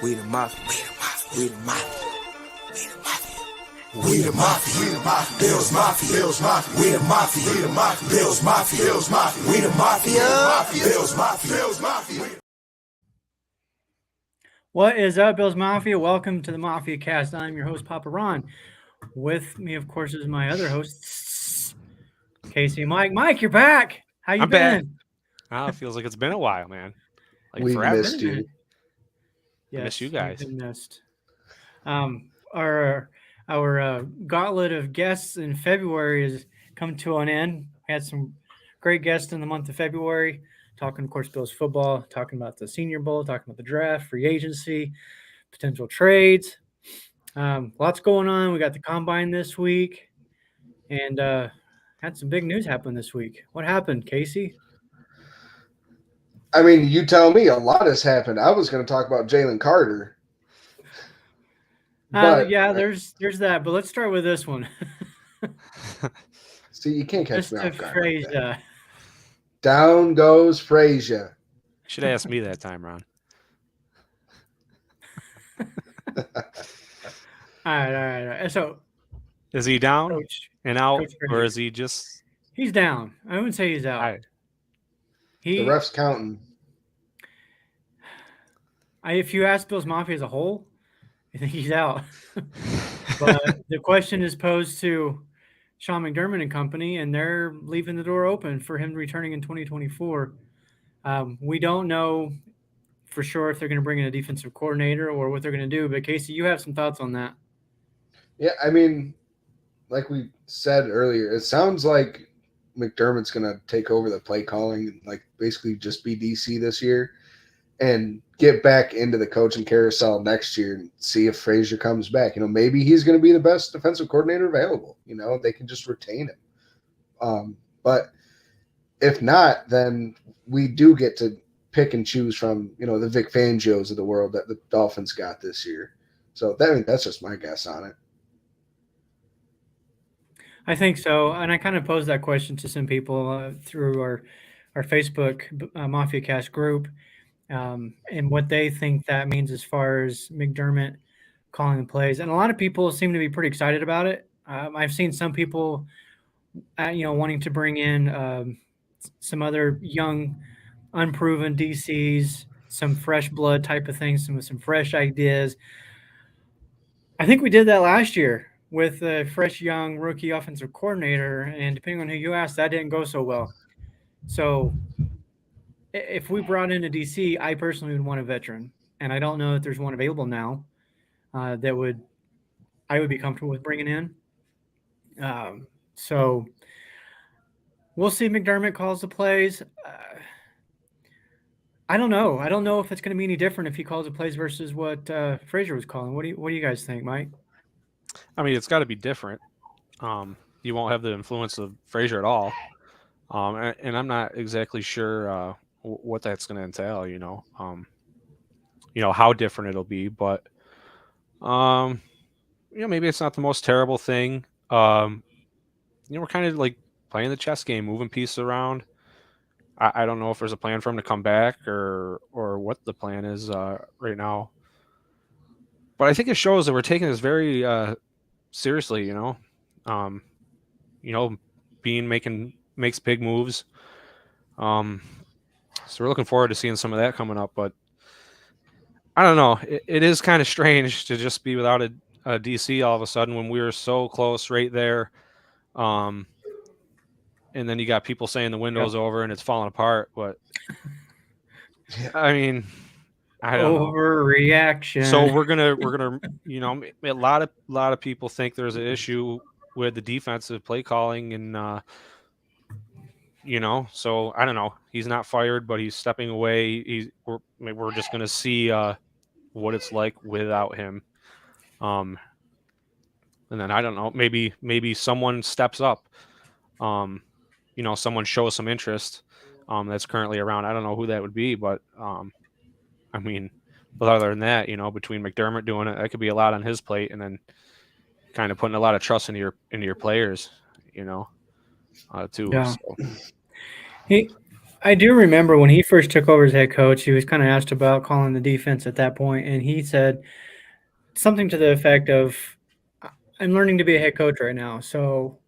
We the mafia. We the mafia. We the mafia. We the mafia. Bills mafia. Bills mafia. We the mafia. We the mafia. Bills mafia. Bills mafia. We the mafia. Bills mafia. Bills mafia. What is up, Bills Mafia? Welcome to the Mafia Cast. I'm your host, Papa Ron. With me, of course, is my other hosts, Casey and Mike. Mike, you're back. How you I'm back. been? It feels like it's been a while, man. Like We forever. missed you. Yes, I miss you guys. You've been missed. Our gauntlet of guests in February has come to an end. We had some great guests in the month of February, talking, of course, Bills football, talking about the Senior Bowl, talking about the draft, free agency, potential trades. Lots going on. We got the combine this week, and had some big news happen this week. What happened, Casey? I mean, you tell me. A lot has happened. I was going to talk about Jalen Carter. But yeah, there's that. But let's start with this one. See, you can't catch me Mr. off guard. Frazier. Like that. Down goes Frazier. Should have asked me that time, Ron. All right. So, is he down Coach, and out, Coach or is he just? He's down. I wouldn't say he's out. The ref's counting. If you ask Bills Mafia as a whole, I think he's out. But the question is posed to Sean McDermott and company, and they're leaving the door open for him returning in 2024. We don't know for sure if they're going to bring in a defensive coordinator or what they're going to do. But, Casey, you have some thoughts on that. Yeah, I mean, like we said earlier, it sounds like McDermott's going to take over the play calling and, like, basically just be DC this year and get back into the coaching carousel next year and see if Frazier comes back. You know, maybe he's going to be the best defensive coordinator available. You know, they can just retain him. But if not, then we do get to pick and choose from, you know, the Vic Fangios of the world that the Dolphins got this year. So that's just my guess on it. I think so, and I kind of posed that question to some people through our Facebook Mafia Cast group, and what they think that means as far as McDermott calling the plays. And a lot of people seem to be pretty excited about it. I've seen some people, wanting to bring in some other young, unproven DCs, some fresh blood type of things, some fresh ideas. I think we did that last year with a fresh, young rookie offensive coordinator, and depending on who you ask, that didn't go so well. So if we brought in a DC, I personally would want a veteran, and I don't know if there's one available now that I would be comfortable with bringing in. So we'll see. McDermott calls the plays. I don't know. I don't know if it's going to be any different if he calls the plays versus what Frazier was calling. What do you guys think, Mike? I mean, it's got to be different. You won't have the influence of Frazier at all. And I'm not exactly sure what that's going to entail, how different it'll be, but, maybe it's not the most terrible thing. We're kind of like playing the chess game, moving pieces around. I don't know if there's a plan for him to come back or what the plan is right now. But I think it shows that we're taking this very seriously, makes big moves. So we're looking forward to seeing some of that coming up. But I don't know. It is kind of strange to just be without a DC all of a sudden when we were so close right there. And then you got people saying the window's over and it's falling apart. But I mean, I don't know. Overreaction. So we're gonna a lot of people think there's an issue with the defensive play calling, and so I don't know. He's not fired, but he's stepping away. We're just gonna see what it's like without him. And then I don't know. Maybe someone steps up. Someone shows some interest. That's currently around. I don't know who that would be, but I mean. But other than that, between McDermott doing it, that could be a lot on his plate, and then kind of putting a lot of trust into your players, too. Yeah. So. I do remember when he first took over as head coach, he was kind of asked about calling the defense at that point, and he said something to the effect of, "I'm learning to be a head coach right now, so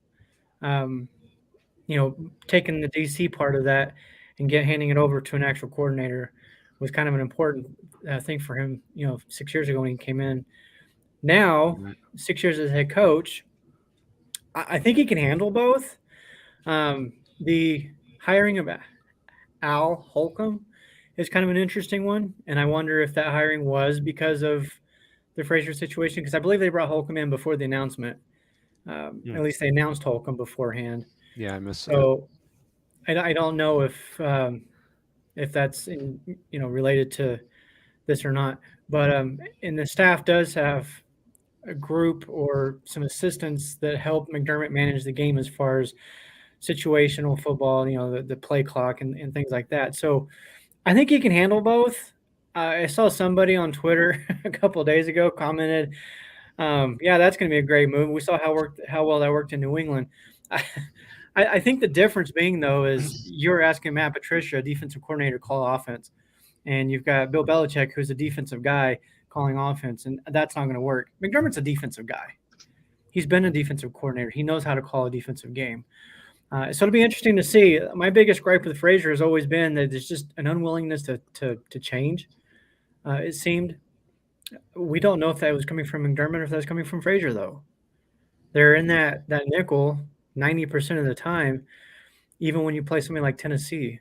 um, taking the DC part of that and handing it over to an actual coordinator was kind of an important thing for him. 6 years ago when he came in. Now, 6 years as head coach, I think he can handle both. The hiring of Al Holcomb is kind of an interesting one, and I wonder if that hiring was because of the Frazier situation, because I believe they brought Holcomb in before the announcement. At least they announced Holcomb beforehand. Yeah, I missed it. So I don't know if that's related to this or not, but and the staff does have a group or some assistants that help McDermott manage the game as far as situational football, the play clock and things like that. So I think he can handle both. I saw somebody on Twitter a couple of days ago commented, "Yeah, that's going to be a great move. We saw how well that worked in New England." I think the difference being though is you're asking Matt Patricia, a defensive coordinator, to call offense, and you've got Bill Belichick, who's a defensive guy, calling offense, and that's not going to work. McDermott's a defensive guy. He's been a defensive coordinator. He knows how to call a defensive game. So it'll be interesting to see. My biggest gripe with Frazier has always been that there's just an unwillingness to change. It seemed. We don't know if that was coming from McDermott or if that was coming from Frazier, though. They're in that nickel 90% of the time, even when you play something like Tennessee.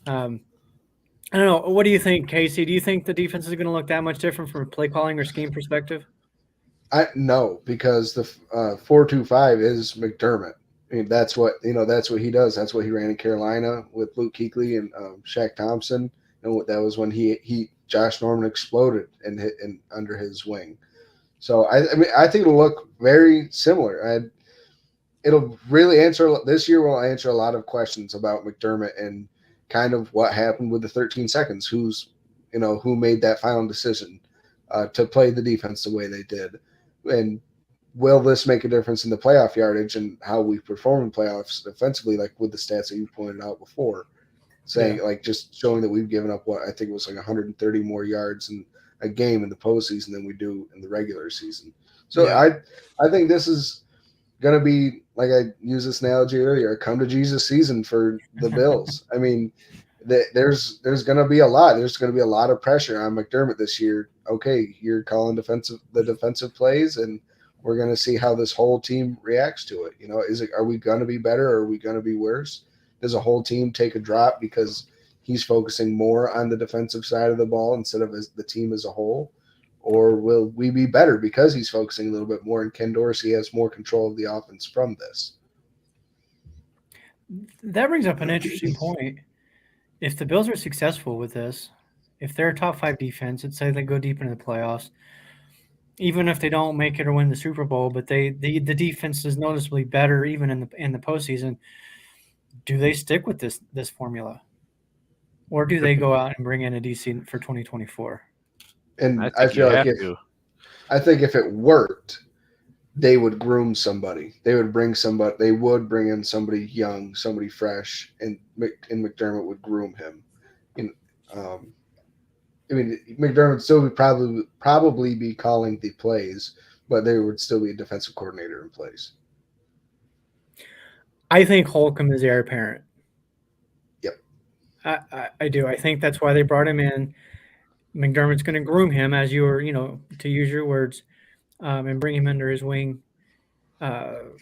I don't know. What do you think, Casey? Do you think the defense is going to look that much different from a play calling or scheme perspective? No, because the 4-2-5 is McDermott. I mean, that's what he does. That's what he ran in Carolina with Luke Kuechly and Shaq Thompson, and that was when he Josh Norman exploded and hit under his wing. So I think it'll look very similar. It'll really answer this year. Will answer a lot of questions about McDermott and kind of what happened with the 13 seconds. Who made that final decision to play the defense the way they did, and will this make a difference in the playoff yardage and how we perform in playoffs defensively, like with the stats that you pointed out before, saying like just showing that we've given up what I think it was like 130 more yards in a game in the postseason than we do in the regular season. So I think this is going to be, like I used this analogy earlier, a come to Jesus season for the Bills. I mean, there's going to be a lot. There's going to be a lot of pressure on McDermott this year. Okay, you're calling the defensive plays, and we're going to see how this whole team reacts to it. Are we going to be better or are we going to be worse? Does a whole team take a drop because he's focusing more on the defensive side of the ball instead of the team as a whole? Or will we be better because he's focusing a little bit more and Ken Dorsey has more control of the offense from this? That brings up an interesting point. If the Bills are successful with this, if they're a top 5 defense, let's say they go deep into the playoffs, even if they don't make it or win the Super Bowl, but the defense is noticeably better even in the postseason, do they stick with this formula? Or do they go out and bring in a DC for 2024? And I feel like if it worked, they would groom somebody. They would bring somebody. They would bring in somebody young, somebody fresh, and McDermott would groom him. McDermott would still probably be calling the plays, but there would still be a defensive coordinator in place. I think Holcomb is the heir apparent. Yep. I do. I think that's why they brought him in. McDermott's going to groom him, as you were, to use your words, and bring him under his wing. And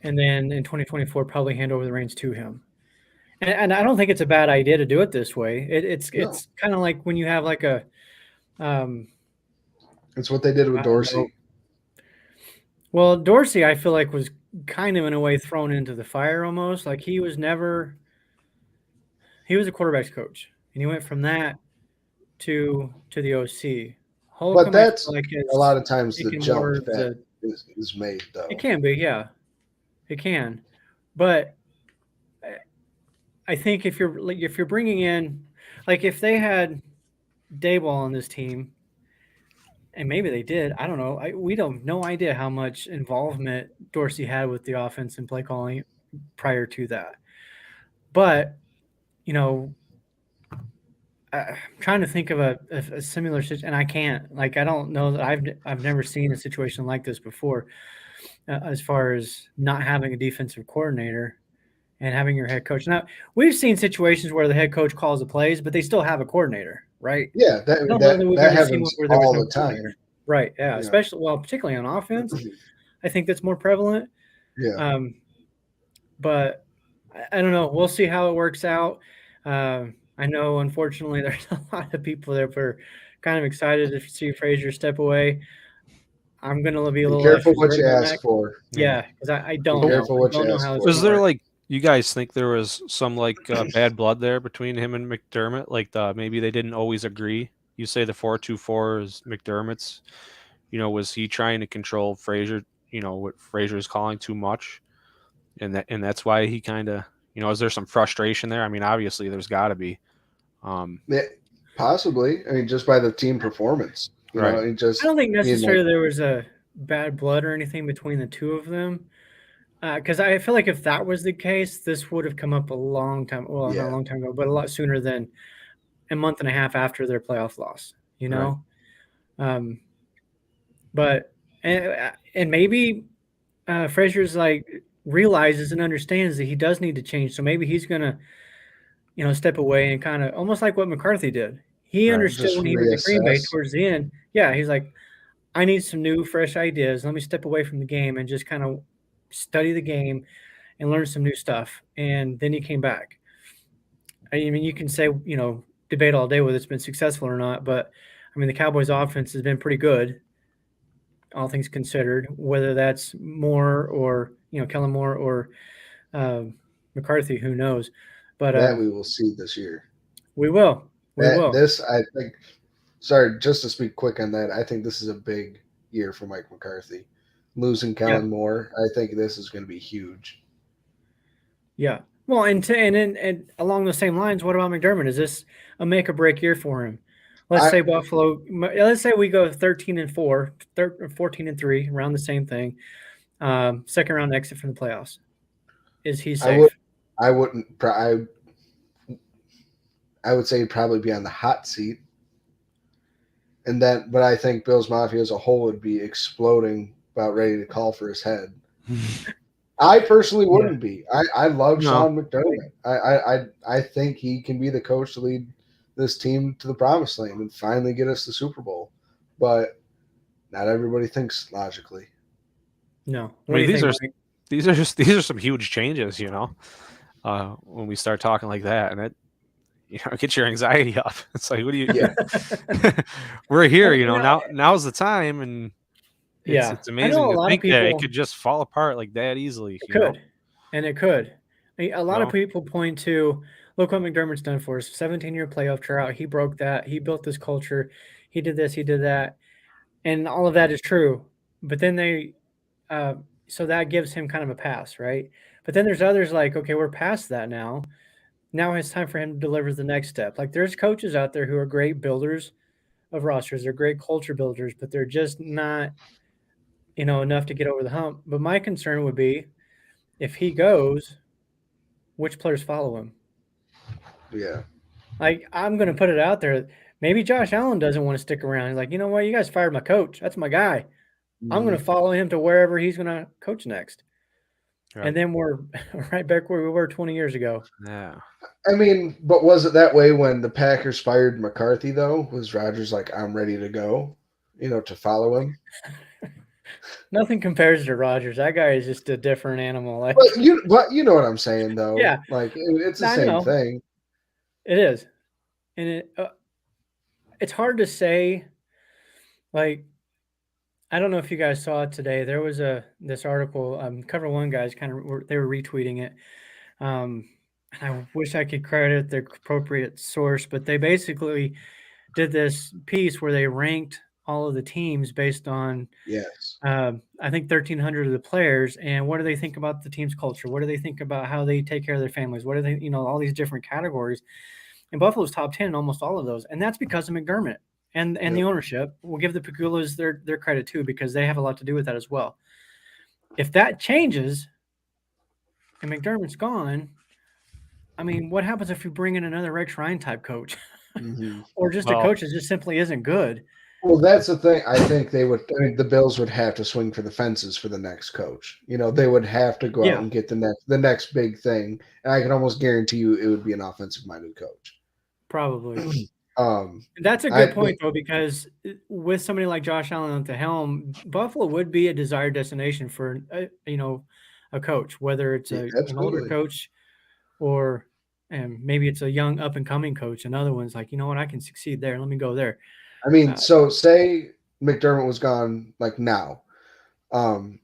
then in 2024, probably hand over the reins to him. And I don't think it's a bad idea to do it this way. It's kind of like when you have like a. It's what they did with Dorsey. Well, Dorsey, I feel like was kind of in a way thrown into the fire almost. Like he was a quarterback's coach, and he went from that to the OC. Holcomb, but that's like a lot of times the jump that is made, though. It can be, yeah, it can. But I think if you're bringing in, like if they had Daboll on this team, and maybe they did, I don't know. We don't no idea how much involvement Dorsey had with the offense and play calling prior to that. But I'm trying to think of a similar situation, and I can't. Like, I don't know that I've never seen a situation like this before, as far as not having a defensive coordinator and having your head coach. Now, we've seen situations where the head coach calls the plays, but they still have a coordinator, right? Yeah, I don't know that we've that ever seen one happens where there was all no the time. coordinator. Right. Yeah. Yeah. Especially, well, particularly on offense, I think that's more prevalent. Yeah. But I don't know. We'll see how it works out. I know, unfortunately, there's a lot of people that were kind of excited to see Frazier step away. I'm going to be a Be little less careful what you reserved on ask that. for. Yeah, because I Be don't know. careful I what don't you know ask how it's for. Was going to there work. like you guys think there was some like bad blood there between him and McDermott? Like maybe they didn't always agree. You say the 4-2-4 is McDermott's. Was he trying to control Frazier? What Frazier is calling too much, and that's why he kind of is there some frustration there? I mean, obviously there's got to be. Yeah, possibly. I mean, just by the team performance. Right. It just I don't think being necessarily there was a bad blood or anything between the two of them. Because I feel like if that was the case, this would have come up a long time. Well, not a Yeah. long time ago, but a lot sooner than a month and a half after their playoff loss. But and maybe Frazier's like realizes and understands that he does need to change. So maybe he's gonna step away and kind of almost like what McCarthy did. He Right. understood just when he was at Green Bay reassess. towards the end. Yeah, he's like, I need some new, fresh ideas. Let me step away from the game and just kind of study the game and learn some new stuff. And then he came back. I mean, you can say, debate all day whether it's been successful or not, but I mean, the Cowboys' offense has been pretty good, all things considered. Whether that's Moore or Kellen Moore or McCarthy, who knows? But That we will see this year. we will. This, I think. Sorry, just to speak quick on that. I think this is a big year for Mike McCarthy. Losing Kellen Moore, I think this is going to be huge. Yeah. Well, and along the same lines, what about McDermott? Is this a make or break year for him? Let's say Buffalo. Let's say we go 13-4, 14-3, around the same thing. Second round exit from the playoffs. Is he safe? I wouldn't. I would say he'd probably be on the hot seat. But I think Bills Mafia as a whole would be exploding, about ready to call for his head. I personally wouldn't be. I love Sean McDermott. I think he can be the coach to lead this team to the promised land and finally get us the Super Bowl. But not everybody thinks logically. No. I mean, these are some huge changes, when we start talking like that, and it get your anxiety up. It's like, what do you? Yeah. We're here, now's the time, and it's amazing to think that it could just fall apart like that easily. It could. And it could. A lot of people point to, look what McDermott's done for us. 17-year playoff drought. He broke that. He built this culture. He did this. He did that. And all of that is true. But then so that gives him kind of a pass, right? But then there's others like, okay, we're past that now. Now it's time for him to deliver the next step. Like, there's coaches out there who are great builders of rosters. They're great culture builders, but they're just not, enough to get over the hump. But my concern would be, if he goes, which players follow him? Yeah. Like, I'm going to put it out there. Maybe Josh Allen doesn't want to stick around. He's like, you know what? You guys fired my coach. That's my guy. I'm going to follow him to wherever he's going to coach next. Right. And then we're right back where we were 20 years ago. Yeah. I mean, but was it that way when the Packers fired McCarthy, though? Was Rodgers like, I'm ready to go, to follow him? Nothing compares to Rodgers. That guy is just a different animal. Like, but you know what I'm saying, though. Yeah. Like, it's the same thing. It is. And it's hard to say. Like, I don't know if you guys saw it today. There was this article. Cover One guys they were retweeting it. And I wish I could credit the appropriate source, but they basically did this piece where they ranked all of the teams based on I think 1,300 of the players, and what do they think about the team's culture? What do they think about how they take care of their families? What do they, all these different categories. And Buffalo's top 10 in almost all of those, and that's because of McDermott and the ownership. We'll give the Pegulas their credit too, because they have a lot to do with that as well. If that changes and McDermott's gone, I mean, what happens if you bring in another Rex Ryan type coach, Mhm. or just a Well- coach that just simply isn't good? Well, that's the thing. I think they would. I mean, the Bills would have to swing for the fences for the next coach. They would have to go out Yeah. and get the next big thing. And I can almost guarantee you it would be an offensive minded coach. Probably. Um, That's a I good point, though, because with somebody like Josh Allen at the helm, Buffalo would be a desired destination for a coach, whether it's Yeah, an older absolutely. coach or and maybe it's a young up and coming coach. Another one's like, you know what, I can succeed there. Let me go there. I mean, so say McDermott was gone like now. Um,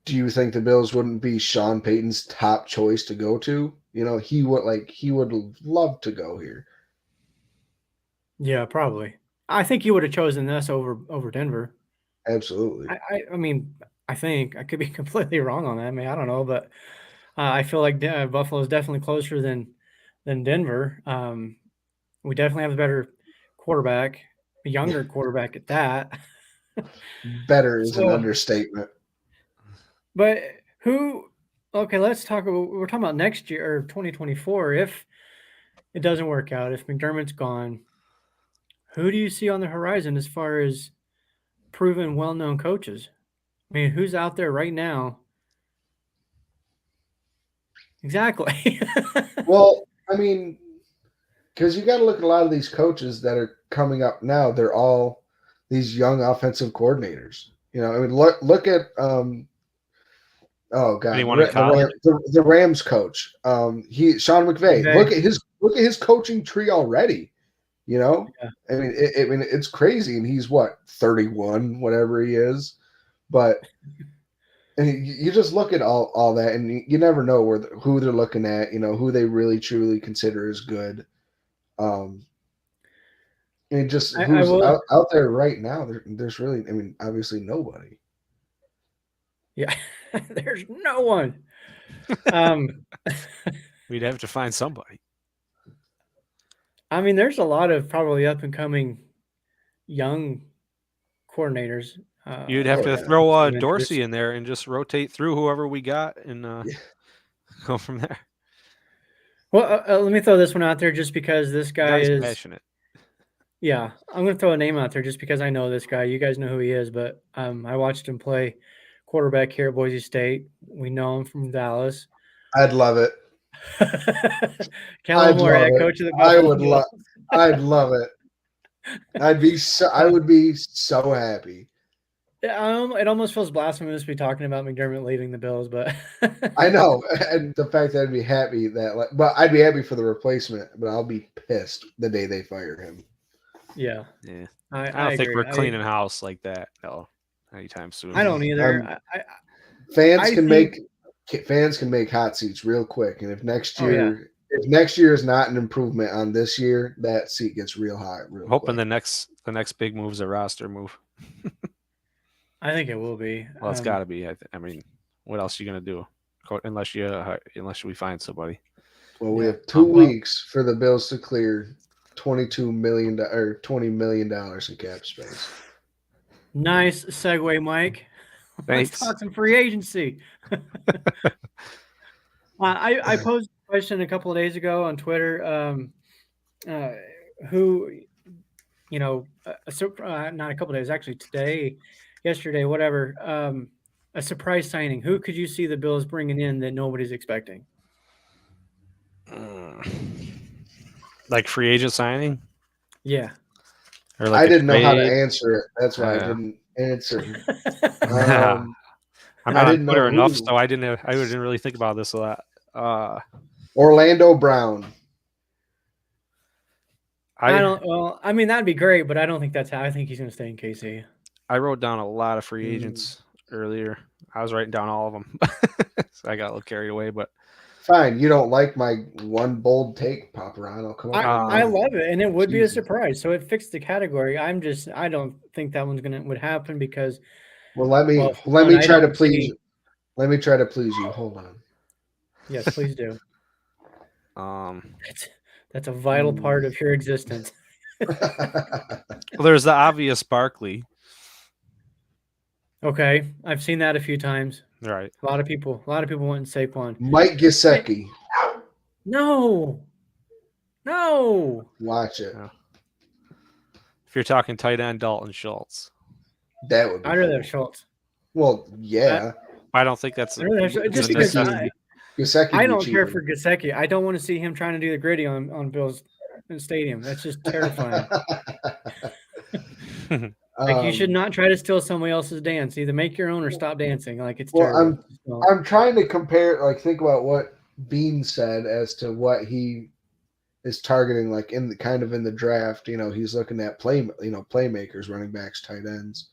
do you think the Bills wouldn't be Sean Payton's top choice to go to? He would love to go here. Yeah, probably. I think he would have chosen this over Denver. Absolutely. I mean, I think I could be completely wrong on that. I mean, I don't know, but I feel like Buffalo is definitely closer than Denver. We definitely have a better quarterback, a younger quarterback at that. Better is an So, understatement. but who? Okay, let's talk. We're talking about next year or 2024. If it doesn't work out, if McDermott's gone, who do you see on the horizon as far as proven, well-known coaches? I mean, who's out there right now? Exactly. Well, I mean, because you got to look at a lot of these coaches that are coming up now. They're all these young offensive coordinators. I mean, look at oh god, Anyone in college? the Rams coach. Sean McVay. McVay. Look at his coaching tree already. Yeah. I mean, it's crazy, and he's what 31, whatever he is, but. And you just look at all that, and you never know who they're looking at. Who they really truly consider as good. And just I who's will. out there right now. There's really, I mean, obviously nobody. Yeah, there's no one. We'd have to find somebody. I mean, there's a lot of probably up and coming young coordinators. You'd have to yeah. throw Some interest. Dorsey in there and just rotate through whoever we got and go from there. Well, let me throw this one out there just because this guy Guy's is. passionate. Yeah, I'm going to throw a name out there just because I know this guy. You guys know who he is, but I watched him play quarterback here at Boise State. We know him from Dallas. I'd love it. Kellen Moore, head coach of the Buffalo Bills. I'd love it. I would be so happy. It almost feels blasphemous to be talking about McDermott leaving the Bills, but I know, and the fact that I'd be happy but I'd be happy for the replacement, but I'll be pissed the day they fire him. Yeah. I don't I think agree. we're cleaning house like that anytime soon. I don't either. Fans can make hot seats real quick, and if next year is not an improvement on this year, that seat gets real hot. Real Hoping quick. the next big move is a roster move. I think it will be. Well, it's got to be. I mean, what else are you gonna do? Unless we find somebody. Well, we have 2 weeks for the Bills to clear $22 million or $20 million in cap space. Nice segue, Mike. Thanks. Let's talk some free agency. I posed a question a couple of days ago on Twitter. Who, not a couple of days, actually yesterday, whatever. A surprise signing. Who could you see the Bills bringing in that nobody's expecting? Like free agent signing? Yeah. Or like I didn't know how to answer it. That's why I didn't answer. I'm not on Twitter enough, so I didn't really think about this a lot. Orlando Brown. I mean, that'd be great, but I don't think that's how. I think he's going to stay in KC. I wrote down a lot of free agents earlier. I was writing down all of them. So I got a little carried away, but fine. You don't like my one bold take, Paparano. Come on. I love it, and it would be a surprise. So it fixed the category. I don't think that would happen because. Well, let me try to please. Let me try to please you. Hold on. Yes, please do. That's a vital part of your existence. Well, there's the obvious Barkley. Okay, I've seen that a few times. Right. A lot of people want Saquon. Mike Gesicki. No. Watch it. Yeah. If you're talking tight end, Dalton Schultz. That would be I'd rather cool. have Schultz. Well, yeah. I don't think that's I'd rather have Schultz, just a because necessity. Gesicki I be don't care cheating. for Gesicki. I don't want to see him trying to do the gritty on Bill's stadium. That's just terrifying. Like you should not try to steal somebody else's dance. Either make your own or stop dancing. Like it's terrible. I'm trying to compare, like, think about what Bean said as to what he is targeting, like in the draft. You know, he's looking at playmakers, running backs, tight ends.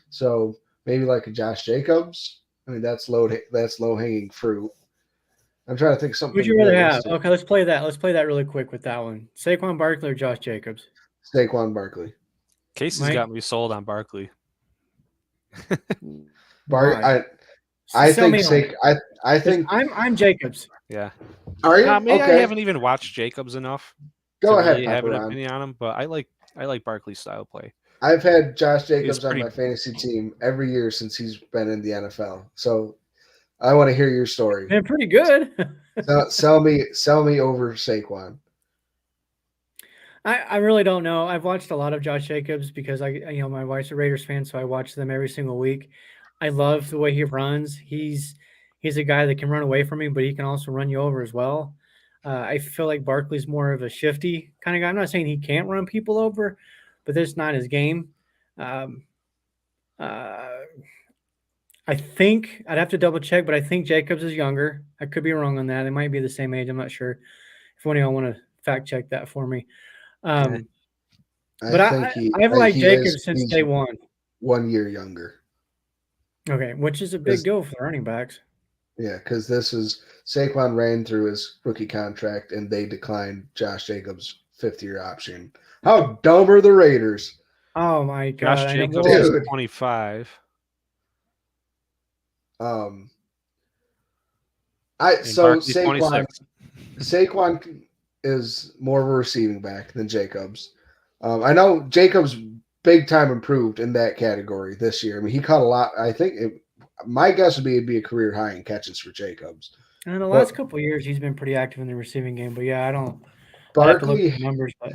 So maybe like a Josh Jacobs. I mean, that's low hanging fruit. I'm trying to think of something. Who'd you rather have? realistic. Okay, let's play that. Let's play that really quick with that one. Saquon Barkley or Josh Jacobs? Saquon Barkley. Casey's Mike? got me sold on Barkley. Why? I Sell think me on. I think I'm Jacobs. Yeah. Are you? Maybe Okay. I haven't even watched Jacobs enough Go to ahead, really have an Papa Ron. opinion on him, but I like Barkley's style play. I've had Josh Jacobs on pretty- my fantasy team every year since he's been in the NFL. So I want to hear your story. Been pretty good. Sell me over Saquon. I really don't know. I've watched a lot of Josh Jacobs because my wife's a Raiders fan, so I watch them every single week. I love the way he runs. He's a guy that can run away from me, but he can also run you over as well. I feel like Barkley's more of a shifty kind of guy. I'm not saying he can't run people over, but that's not his game. I think I'd have to double check, but I think Jacobs is younger. I could be wrong on that. They might be the same age. I'm not sure. If anyone want to fact check that for me. I've liked Jacobs since day one. 1 year younger. Okay, which is a big deal for running backs. Yeah, because Saquon ran through his rookie contract and they declined Josh Jacobs' 5th-year option. How dumb are the Raiders? Oh my God! Josh Jacobs Dude. is 25. Barkley's 26. Saquon is more of a receiving back than Jacobs. I know Jacobs big time improved in that category this year. I mean, he caught a lot. I think my guess would be it'd be a career high in catches for Jacobs. In the last couple of years, he's been pretty active in the receiving game. But yeah, I don't. Barkley, I have to look at the numbers, but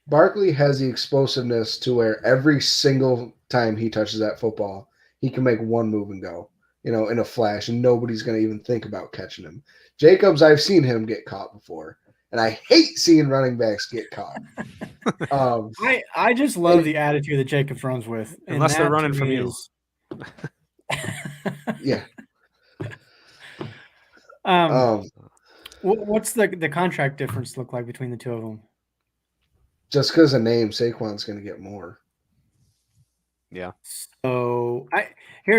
Barkley has the explosiveness to where every single time he touches that football, he can make one move and go, in a flash, and nobody's going to even think about catching him. Jacobs, I've seen him get caught before, and I hate seeing running backs get caught. I just love the attitude that Jacobs runs with, unless they're running from you. Yeah. What's the contract difference look like between the two of them? Just because of name, Saquon's going to get more. Yeah. So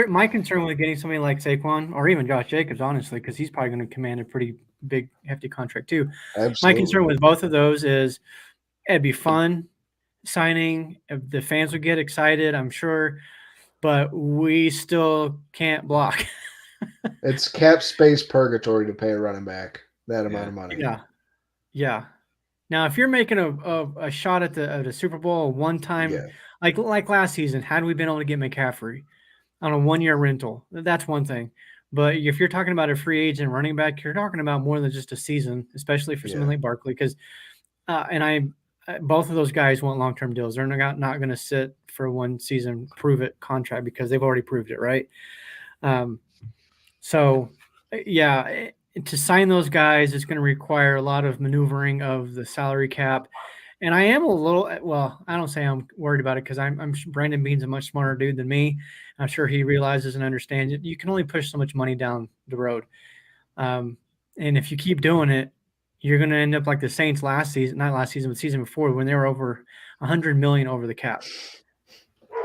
my concern with getting somebody like Saquon or even Josh Jacobs, honestly, because he's probably going to command a pretty big, hefty contract too. Absolutely. My concern with both of those is it'd be fun signing. The fans would get excited, I'm sure, but we still can't block. It's cap space purgatory to pay a running back that amount of money. Yeah. Now, if you're making a shot at the Super Bowl one time, like last season, had we been able to get McCaffrey on a 1-year rental, that's one thing. But if you're talking about a free agent running back, you're talking about more than just a season, especially for someone like Barkley, because both of those guys want long-term deals. They're not going to sit for one season, prove it contract because they've already proved it, right? To sign those guys, it's going to require a lot of maneuvering of the salary cap. And I am I don't say I'm worried about it because I'm Brandon Beane's a much smarter dude than me. I'm sure he realizes and understands it. You can only push so much money down the road. And if you keep doing it, you're going to end up like the Saints not last season, but season before when they were over $100 million over the cap.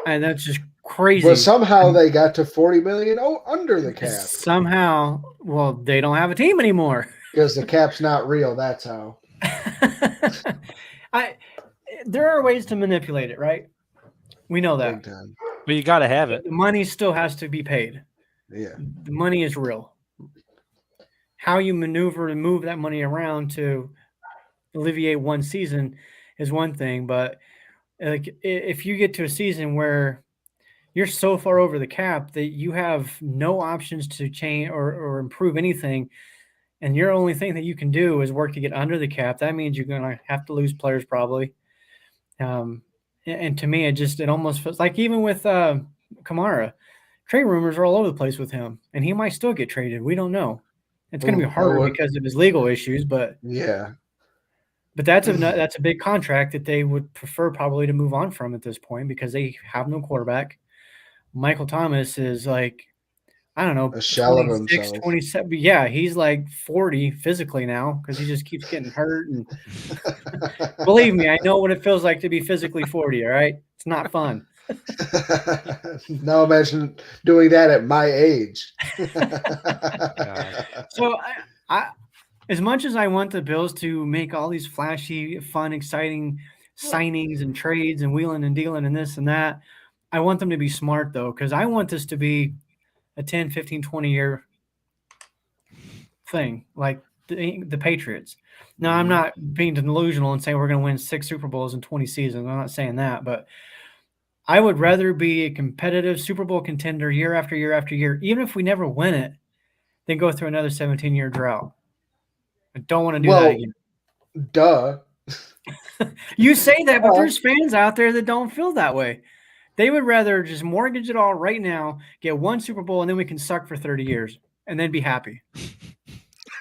And that's just crazy. But somehow they got to $40 million under the cap. Somehow, they don't have a team anymore. Because the cap's not real, that's how. There are ways to manipulate it, right? We know that. Big time. But you got to have it. The money still has to be paid. Yeah. The money is real. How you maneuver and move that money around to alleviate one season is one thing, but like if you get to a season where you're so far over the cap that you have no options to change or improve anything, and your only thing that you can do is work to get under the cap, that means you're going to have to lose players probably. And to me, it almost feels like even with Kamara, trade rumors are all over the place with him, and he might still get traded. We don't know. It's going to be harder because of his legal issues, but yeah. But that's a big contract that they would prefer probably to move on from at this point because they have no quarterback. Michael Thomas is like, I don't know, A shell of 26, himself. 27. Yeah, he's like 40 physically now because he just keeps getting hurt. And believe me, I know what it feels like to be physically 40, all right? It's not fun. Now imagine doing that at my age. So I as much as I want the Bills to make all these flashy, fun, exciting signings and trades and wheeling and dealing and this and that, I want them to be smart, though, because I want this to be a 10, 15, 20-year thing, like the Patriots. Now, I'm not being delusional and saying we're going to win 6 Super Bowls in 20 seasons. I'm not saying that, but I would rather be a competitive Super Bowl contender year after year after year, even if we never win it, than go through another 17-year drought. I don't want to do that again. Duh. You say that, but there's fans out there that don't feel that way. They would rather just mortgage it all right now, get 1 Super Bowl, and then we can suck for 30 years and then be happy.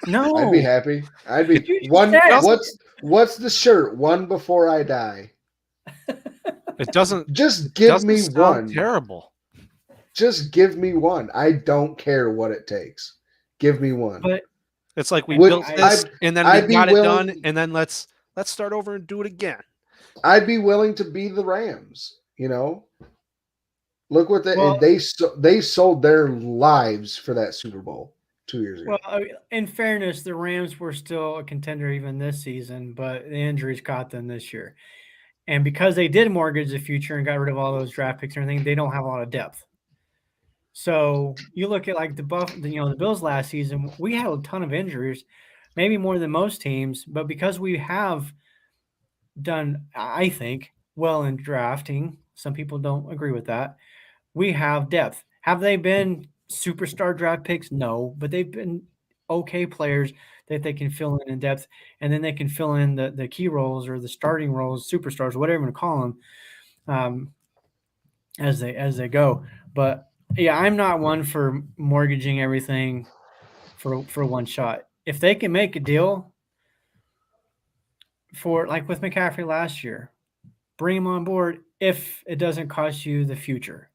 No. I'd be happy. I'd be one. What's the shirt? One before I die. It doesn't just give me one. Terrible. Just give me one. I don't care what it takes. Give me one. But it's like we built this and then we got it done, and then let's start over and do it again. I'd be willing to be the Rams. You know, look what they sold their lives for that Super Bowl 2 years ago. Well, in fairness, the Rams were still a contender even this season, but the injuries caught them this year. And because they did mortgage the future and got rid of all those draft picks and everything, they don't have a lot of depth. So you look at like the Bills last season, we had a ton of injuries, maybe more than most teams, but because we have done, I think, well in drafting, some people don't agree with that, we have depth. Have they been superstar draft picks? No, but they've been okay players that they can fill in depth, and then they can fill in the key roles or the starting roles, superstars, whatever you want to call them, as they go. But yeah, I'm not one for mortgaging everything for one shot. If they can make a deal for, like with McCaffrey last year, bring him on board if it doesn't cost you the future.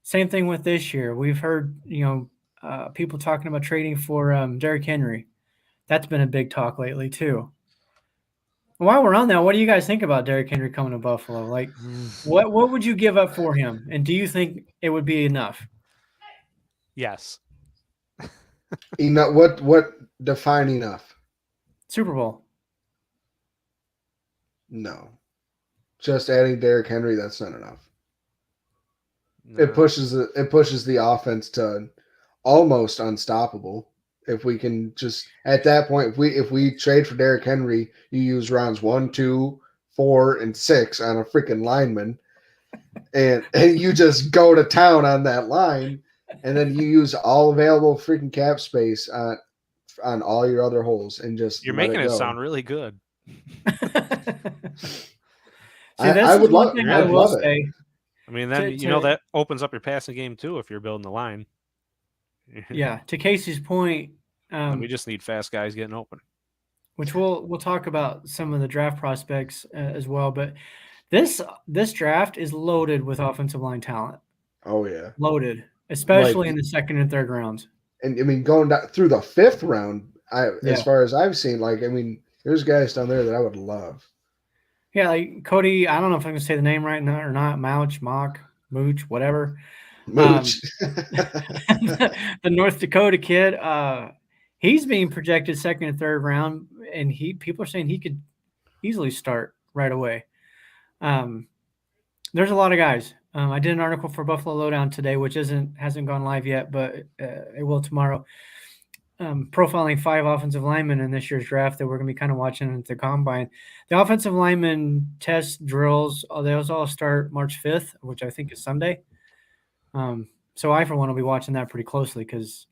Same thing with this year. We've heard, people talking about trading for Derrick Henry. That's been a big talk lately too. While we're on that, what do you guys think about Derrick Henry coming to Buffalo? Like, what would you give up for him? And do you think it would be enough? Yes. Enough. What define enough? Super Bowl. No. Just adding Derrick Henry, that's not enough. No. It pushes the offense to almost unstoppable. If we can just at that point, if we trade for Derrick Henry, you use rounds 1, 2, 4, and 6 on a freaking lineman, and you just go to town on that line, and then you use all available freaking cap space on all your other holes, and just you're making it sound really good. I would love it. I will say. I mean, then that opens up your passing game too if you're building the line. Yeah, to Casey's point, we just need fast guys getting open. Which we'll talk about some of the draft prospects as well. But this draft is loaded with offensive line talent. Oh yeah, loaded, especially in the second and third rounds. And I mean, going down through the fifth round, as far as I've seen, there's guys down there that I would love. Yeah, like Cody, I don't know if I can say the name right now or not. Mooch, whatever. Mooch. The North Dakota kid, he's being projected second and third round, and people are saying he could easily start right away. There's a lot of guys. I did an article for Buffalo Lowdown today, which hasn't gone live yet, but it will tomorrow. Profiling 5 offensive linemen in this year's draft that we're going to be kind of watching at the combine. The offensive lineman test drills, those all start March 5th, which I think is Sunday. So I, for one, will be watching that pretty closely because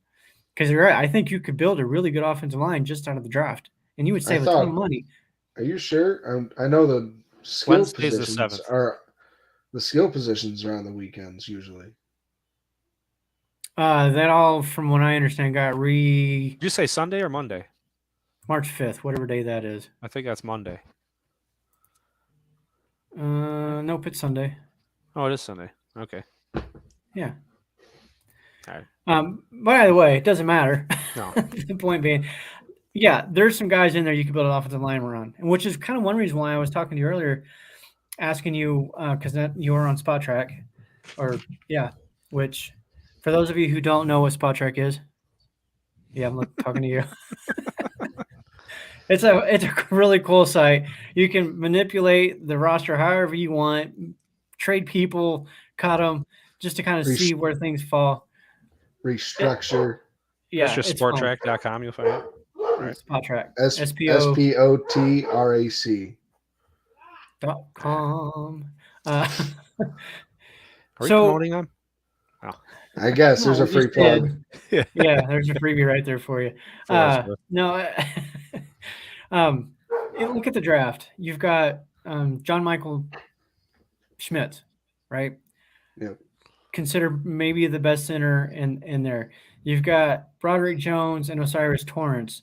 Because you're right. I think you could build a really good offensive line just out of the draft, and you would save a ton of money. Are you sure? I know the skill positions are on the weekends usually. That all, from what I understand, got Did you say Sunday or Monday? March 5th, whatever day that is. I think that's Monday. Nope, it's Sunday. Oh, it is Sunday. Okay. Yeah. All right. By the way, it doesn't matter. No. The point being, yeah, there's some guys in there you can build an offensive line around, and which is kind of one reason why I was talking to you earlier, asking you because you were on Spot Track, which for those of you who don't know what Spot Track is, I'm talking to you. It's a really cool site. You can manipulate the roster however you want, trade people, cut them, just to kind of see where things fall. Restructure. That's just sporttrack.com. You'll find it. Right. Spot Track. SPOTRAC.com. Are we promoting them? Oh. I guess there's a free plug. Yeah, there's a freebie right there for you. Look at the draft. You've got John Michael Schmidt, right? Yep. Considered maybe the best center in there. You've got Broderick Jones and Osiris Torrance,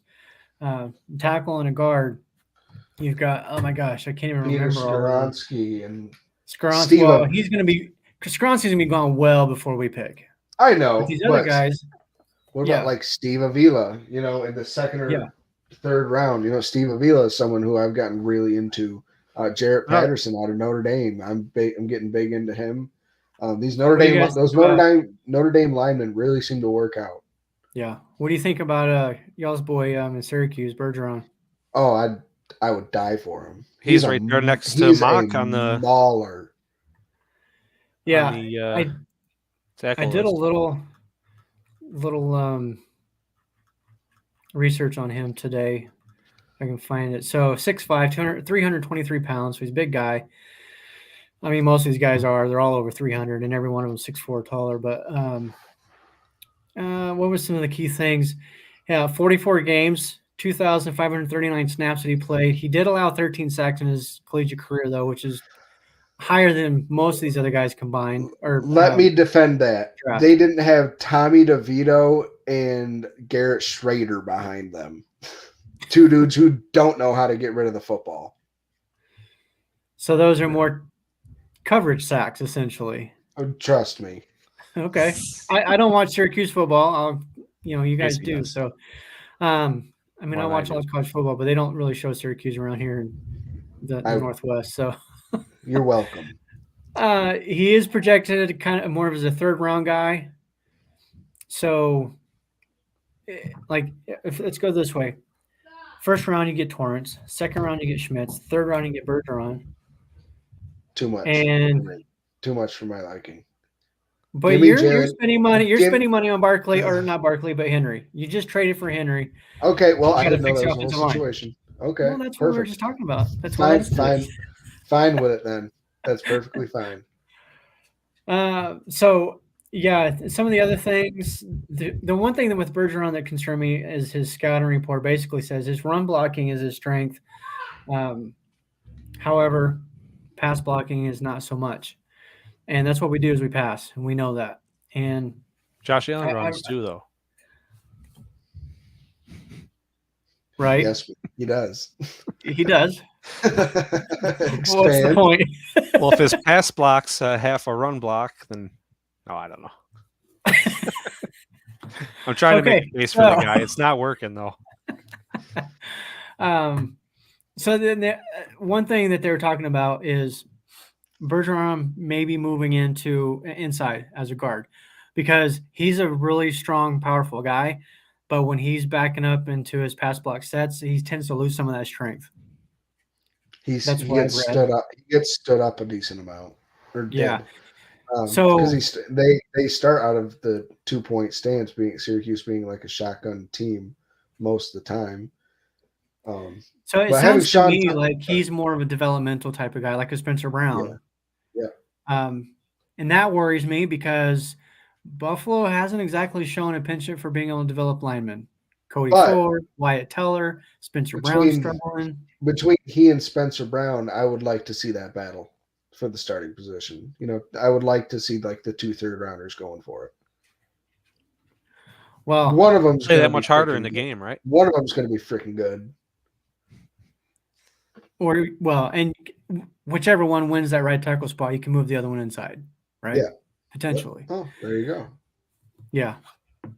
tackle and a guard. You've got, oh my gosh, I can't even remember Skoronsky and Skoronsky. Well, he's going to be gone well before we pick. I know. But these other guys. What about like Steve Avila? In the second or third round. Steve Avila is someone who I've gotten really into. Jarrett Patterson out of Notre Dame. I'm getting big into him. These Notre Dame linemen really seem to work out. Yeah. What do you think about y'all's boy in Syracuse, Bergeron? Oh, I would die for him. He's right there next to Mock on the mauler. Yeah, I did a little research on him today. I can find it. So 6'5", 323 pounds. So he's a big guy. I mean, most of these guys they're all over 300, and every one of them 6'4" taller. But what were some of the key things? Yeah, 44 games, 2,539 snaps that he played. He did allow 13 sacks in his collegiate career, though, which is higher than most of these other guys combined. Let me defend that. Draft. They didn't have Tommy DeVito and Garrett Schrader behind them. Two dudes who don't know how to get rid of the football. So those are more coverage sacks, essentially. Oh, trust me. Okay. I don't watch Syracuse football. You guys do. So, I watch a lot of college football, but they don't really show Syracuse around here in the Northwest. So you're welcome. He is projected kind of more of as a third round guy. So, let's go this way. First round, you get Torrance. Second round, you get Schmitz. Third round, you get Bergeron. Too much. And too much for my liking. But you're spending money. You're spending money on Barkley, or not Barkley, but Henry. You just traded for Henry. Okay, well, I didn't know that was a situation. Okay, well, that's what we were just talking about. That's fine with it then. That's perfectly fine. So yeah, some of the other things. The one thing that with Bergeron that concerned me is his scouting report basically says his run blocking is his strength. However, pass blocking is not so much. And that's what we do is we pass, and we know that. And Josh Allen runs too, though. Right? Yes, he does. He does. What's the point? Well, if his pass blocks half a run block, then I don't know. I'm trying to make a case for the guy. It's not working though. So then one thing that they were talking about is Bergeron maybe moving into inside as a guard because he's a really strong, powerful guy. But when he's backing up into his pass block sets, he tends to lose some of that strength. He gets stood up a decent amount. Yeah. Because they start out of the 2-point stance, Syracuse being like a shotgun team most of the time. So it sounds to me like he's more of a developmental type of guy, like a Spencer Brown. Yeah. And that worries me because Buffalo hasn't exactly shown a penchant for being able to develop linemen. Cody But Ford, Wyatt Teller, Spencer Brown struggling. between he and Spencer Brown, I would like to see that battle for the starting position. I would like to see like the 2 third-rounders going for it. Well, one of them's Play going that to much harder in the game, right? One of them's going to be freaking good. And whichever one wins that right tackle spot, you can move the other one inside, right? Yeah. Potentially. Oh, there you go. Yeah.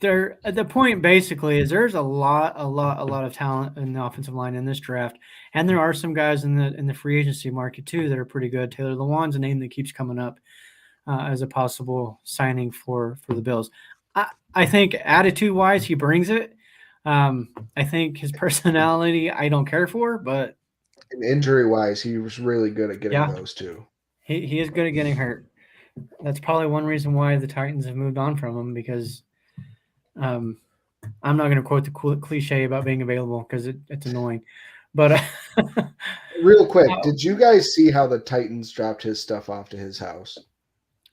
The point basically is there's a lot of talent in the offensive line in this draft, and there are some guys in the free agency market too that are pretty good. Taylor Lewan's a name that keeps coming up as a possible signing for the Bills. I think attitude wise he brings it. I think his personality I don't care for, but injury wise he was really good at getting those too. He is good at getting hurt. That's probably one reason why the Titans have moved on from him because. I'm not going to quote the cliche about being available because it's annoying, but real quick, did you guys see how the Titans dropped his stuff off to his house?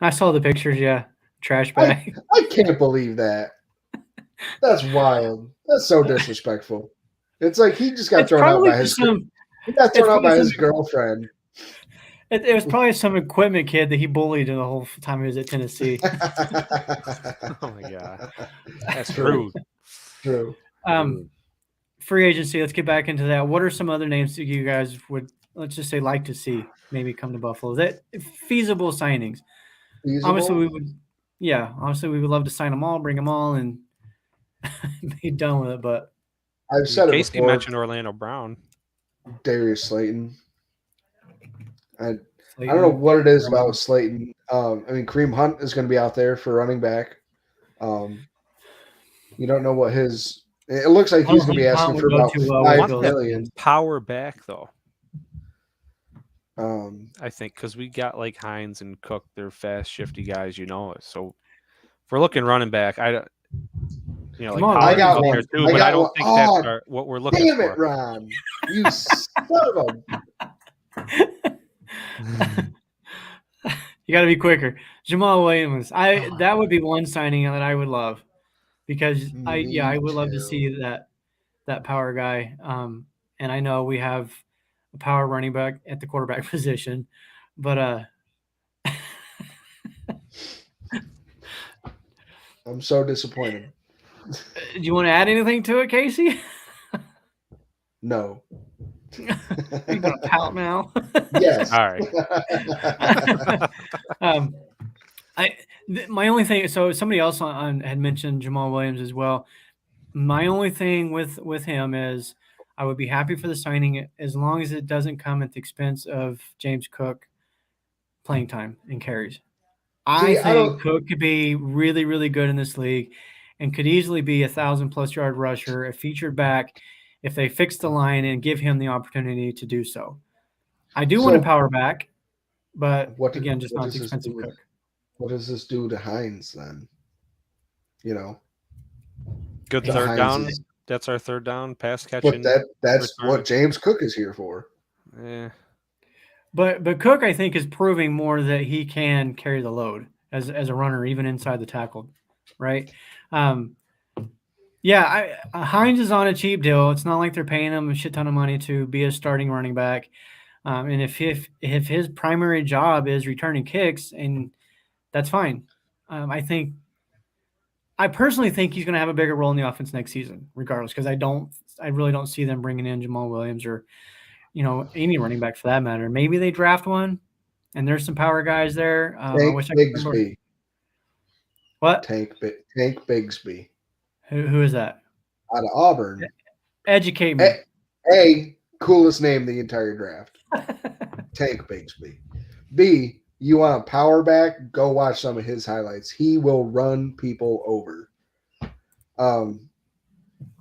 I saw the pictures. Yeah, trash bag. I can't believe that. That's wild. That's so disrespectful. It's like he just got thrown out by his. He got thrown out by his girlfriend. It was probably some equipment kid that he bullied the whole time he was at Tennessee. Oh my god, that's true. True. Free agency. Let's get back into that. What are some other names that you guys would, let's just say, like to see maybe come to Buffalo? That feasible signings. Feasible? Obviously, we would. Yeah, honestly, we would love to sign them all, bring them all, and be done with it. But I've said Casey it before. mentioned Orlando Brown, Darius Slayton. I don't know what it is about Slayton. I mean, Kareem Hunt is going to be out there for running back. You don't know what his. It looks like he's going to be asking for about $5 million. Power back though. I think because we got like Hines and Cook, they're fast, shifty guys, So if we're looking running back, I got one there too, but I don't think that's what we're looking for. Damn it, Ron! You son of a. You got to be quicker. Jamal Williams. That would be one signing that I would love because I would love to see that power guy. And I know we have a power running back at the quarterback position, but I'm so disappointed. Do you want to add anything to it, Casey? No. You're gonna pout now. Yes. All right. My only thing. So somebody else had mentioned Jamal Williams as well. My only thing with him is I would be happy for the signing as long as it doesn't come at the expense of James Cook playing time and carries. I think Cook could be really, really good in this league and could easily be 1,000+ yard rusher, a featured back, if they fix the line and give him the opportunity to do so. I do want a power back, but again, just not the expensive Cook. What does this do to Hines then? Good third down. That's our third down pass catching. But that's what James Cook is here for. Yeah. But Cook, I think, is proving more that he can carry the load as a runner, even inside the tackle, right? Hines is on a cheap deal. It's not like they're paying him a shit ton of money to be a starting running back. And if his primary job is returning kicks, and that's fine. I personally think he's going to have a bigger role in the offense next season, regardless, because I really don't see them bringing in Jamal Williams or, any running back for that matter. Maybe they draft one, and there's some power guys there. I wish I could remember. What? Tank Bigsby. Who is that? Out of Auburn. Educate me. A, coolest name the entire draft. Tank Bigsby. B, you want a power back? Go watch some of his highlights. He will run people over.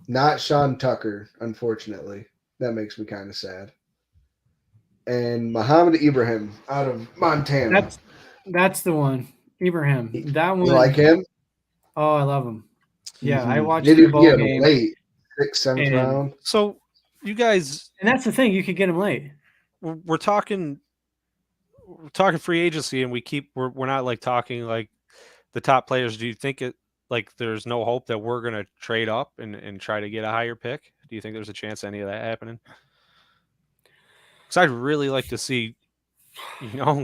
Not Sean Tucker, unfortunately. That makes me kind of sad. And Muhammad Ibrahim out of Montana. That's the one. Ibrahim. That one. You like him? Oh, I love him. Yeah, Mm-hmm. I watched the bowl game. Late, 6th, 7th round. So you guys, and that's the thing, you could get him late. We're talking free agency, and we're not like talking like the top players, do you think there's no hope that we're going to trade up and try to get a higher pick? Do you think there's a chance of any of that happening? Because I'd really like to see,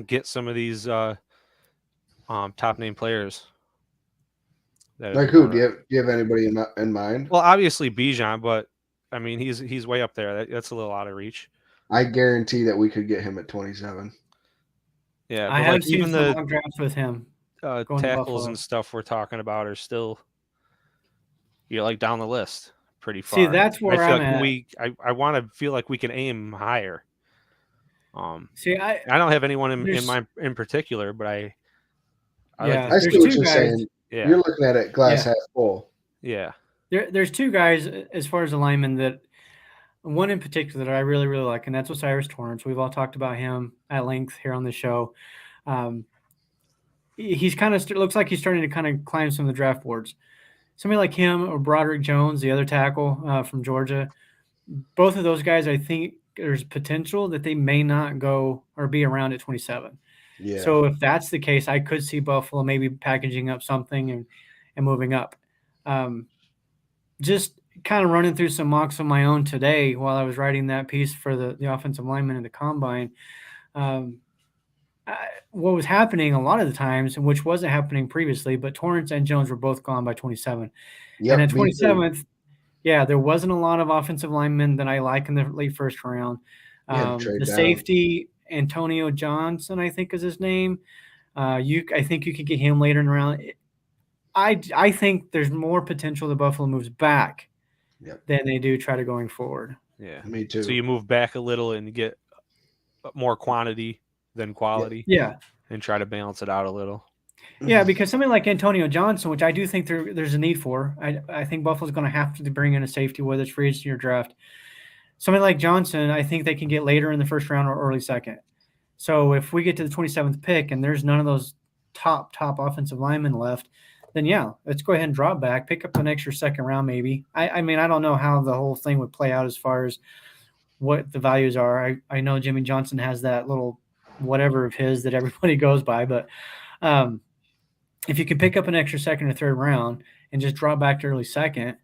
get some of these top name players. Like who? Do you have anybody in mind? Well, obviously Bijan, but I mean he's way up there. That's a little out of reach. I guarantee that we could get him at 27. Yeah, I but have like seen even some the mock drafts with him. Going to tackles Buffalo. and stuff we're talking about are still like down the list pretty far. See, that's where I feel I'm like at. I want to feel like we can aim higher. See, I don't have anyone in mind in particular, but I yeah, like I to see what you're saying. Yeah. You're looking at it glass half full. Yeah. There's two guys as far as the linemen that one in particular that I really, really like, and that's Osiris Torrance. We've all talked about him at length here on the show. He's kind of looks like he's starting to kind of climb some of the draft boards. Somebody like him or Broderick Jones, the other tackle from Georgia, both of those guys, I think there's potential that they may not go or be around at 27. Yeah. So if that's the case, I could see Buffalo maybe packaging up something and moving up. Just kind of running through some mocks of my own today while I was writing that piece for the offensive lineman in the combine. What was happening a lot of the times, which wasn't happening previously, but Torrance and Jones were both gone by 27. Yep, and at 27th, yeah, there wasn't a lot of offensive linemen that I like in the late first round. The safety, Antonio Johnson, I think is his name. I think you could get him later in the round. I think there's more potential the Buffalo moves back than they do try to going forward. Yeah, me too. So you move back a little and get more quantity than quality. Yeah. And try to balance it out a little. Yeah, because somebody like Antonio Johnson, which I do think there's a need for, I think Buffalo's going to have to bring in a safety, whether it's free agency or draft. Somebody like Johnson, I think they can get later in the first round or early second. So if we get to the 27th pick and there's none of those top offensive linemen left, then yeah, let's go ahead and drop back, pick up an extra second round maybe. I mean, I don't know how the whole thing would play out as far as what the values are. I know Jimmy Johnson has that little whatever of his that everybody goes by, but if you can pick up an extra second or third round and just drop back to early second,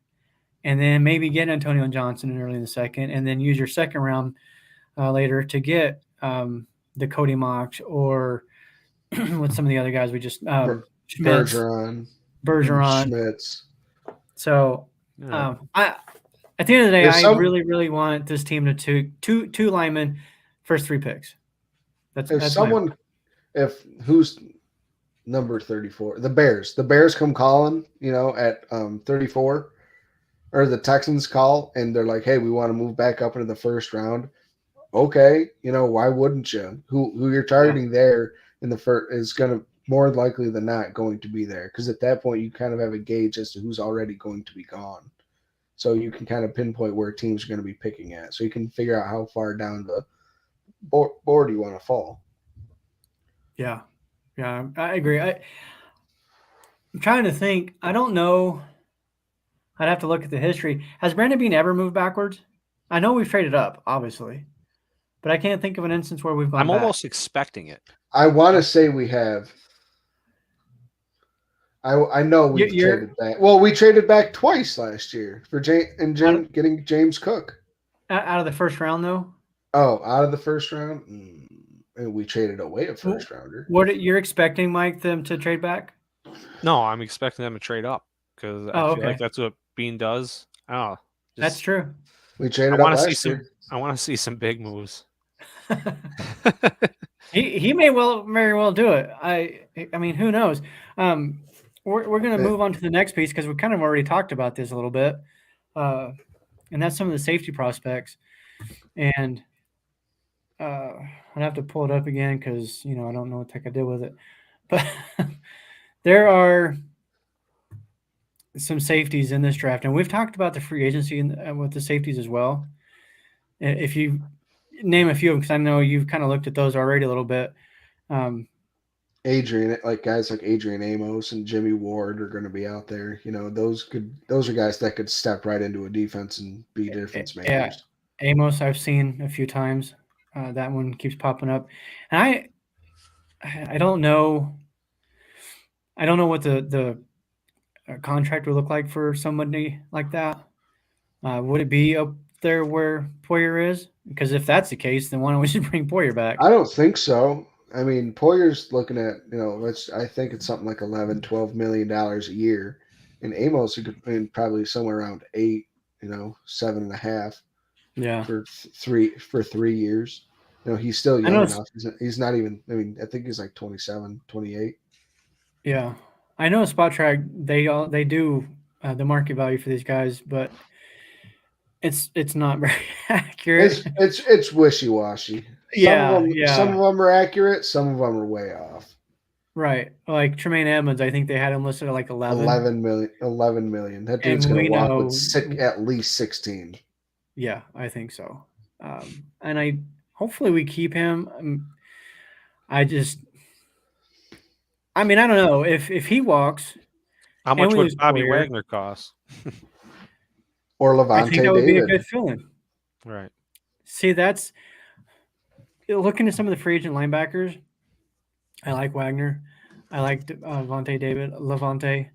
and then maybe get Antonio Johnson in early in the second, and then use your second round later to get the Cody Mox or with some of the other guys we just Bergeron, Schmitz. So at the end of the day, I really, really want this team to two linemen, first three picks. That's who's number 34? The Bears come calling, at 34, or the Texans call and they're like, hey, we want to move back up into the first round. Okay, why wouldn't you? Who you're targeting there in the first is going to more likely than not going to be there, because at that point you kind of have a gauge as to who's already going to be gone. So you can kind of pinpoint where teams are going to be picking at. So you can figure out how far down the board you want to fall. Yeah, I agree. I'm trying to think. I don't know. I'd have to look at the history. Has Brandon Beane ever moved backwards? I know we've traded up, obviously, but I can't think of an instance where we've gone I'm back. almost expecting it. I want to say we have. I know we traded back. Well, we traded back twice last year for getting James Cook. Out of the first round, though? Oh, out of the first round? And we traded away a first rounder. What you're expecting, Mike, them to trade back? No, I'm expecting them to trade up because I feel like that's what Bean does. That's true. We traded up last year. I want to see some big moves. He may very well do it. I mean, who knows? We're going to move on to the next piece because we kind of already talked about this a little bit, and that's some of the safety prospects. And I'd have to pull it up again because I don't know what the heck I did with it. But there are some safeties in this draft, and we've talked about the free agency with the safeties as well. If you name a few of them, because I know you've kind of looked at those already a little bit. Guys like Adrian Amos and Jimmy Ward are going to be out there. Those are guys that could step right into a defense and be difference makers. Yeah, Amos I've seen a few times. That one keeps popping up, and I don't know. I don't know what the contract would look like for somebody like that. Would it be up there where Poyer is? Because if that's the case, then why don't we just bring Poyer back? I don't think so. I mean, Poyer's looking at, I think it's something like 11, $12 million a year. And Amos, he could win probably somewhere around 8, 7.5 Yeah, for 3 years. He's still I know. young enough. He's not even, I think he's like 27, 28. Yeah, I know. Spot Track they do the market value for these guys, but it's not very accurate. It's wishy washy. Yeah, Some yeah, of them are accurate. Some of them are way off. right. Like Tremaine Edmonds, I think they had him listed at like 11, 11 million. That dude's and gonna we walk with know, at least 16. yeah, I think so. And I hopefully we keep him. I just, I mean, I don't know if he walks How and much we would lose Bobby Poyer, Wagner cost? Or I think Levante that would be a good David. fill-in. Right. See, that's looking at some of the free agent linebackers. I like Wagner. I like Vontae David. Levante.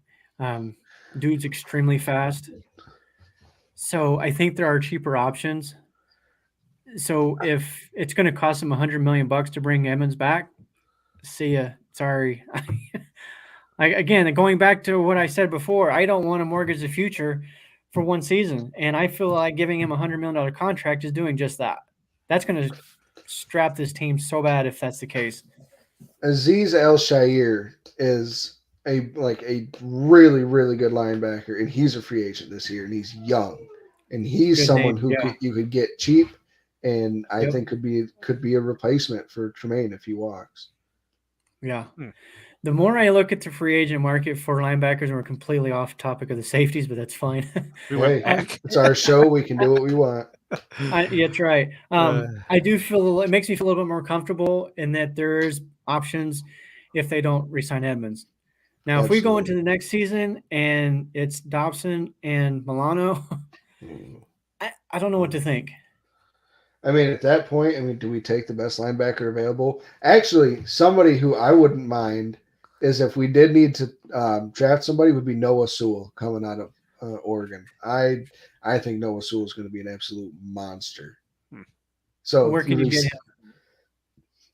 Dude's extremely fast. So I think there are cheaper options. So if it's going to cost him $100 million to bring Edmonds back, see ya. Sorry. Again, going back to what I said before, I don't want to mortgage the future for one season, and I feel like giving him $100 million contract is doing just that. That's going to strap this team so bad if that's the case. Aziz Al Shair is a really really good linebacker, and he's a free agent this year, and he's young, and he's Good someone name, who yeah. you could get cheap, and I Yep. think could be a replacement for Tremaine if he walks. Yeah. The more I look at the free agent market for linebackers, and we're completely off topic of the safeties, but that's fine. We went Hey, back. it's our show. We can do what we want. Yeah, that's right. I do feel it makes me feel a little bit more comfortable in that there's options if they don't resign Edmonds. Now, if we go into Absolutely. the next season and it's Dobson and Milano, I don't know what to think. I mean, at that point, do we take the best linebacker available? Actually, somebody who I wouldn't mind is if we did need to draft somebody would be Noah Sewell coming out of Oregon. I think Noah Sewell is going to be an absolute monster. So Where can you get him?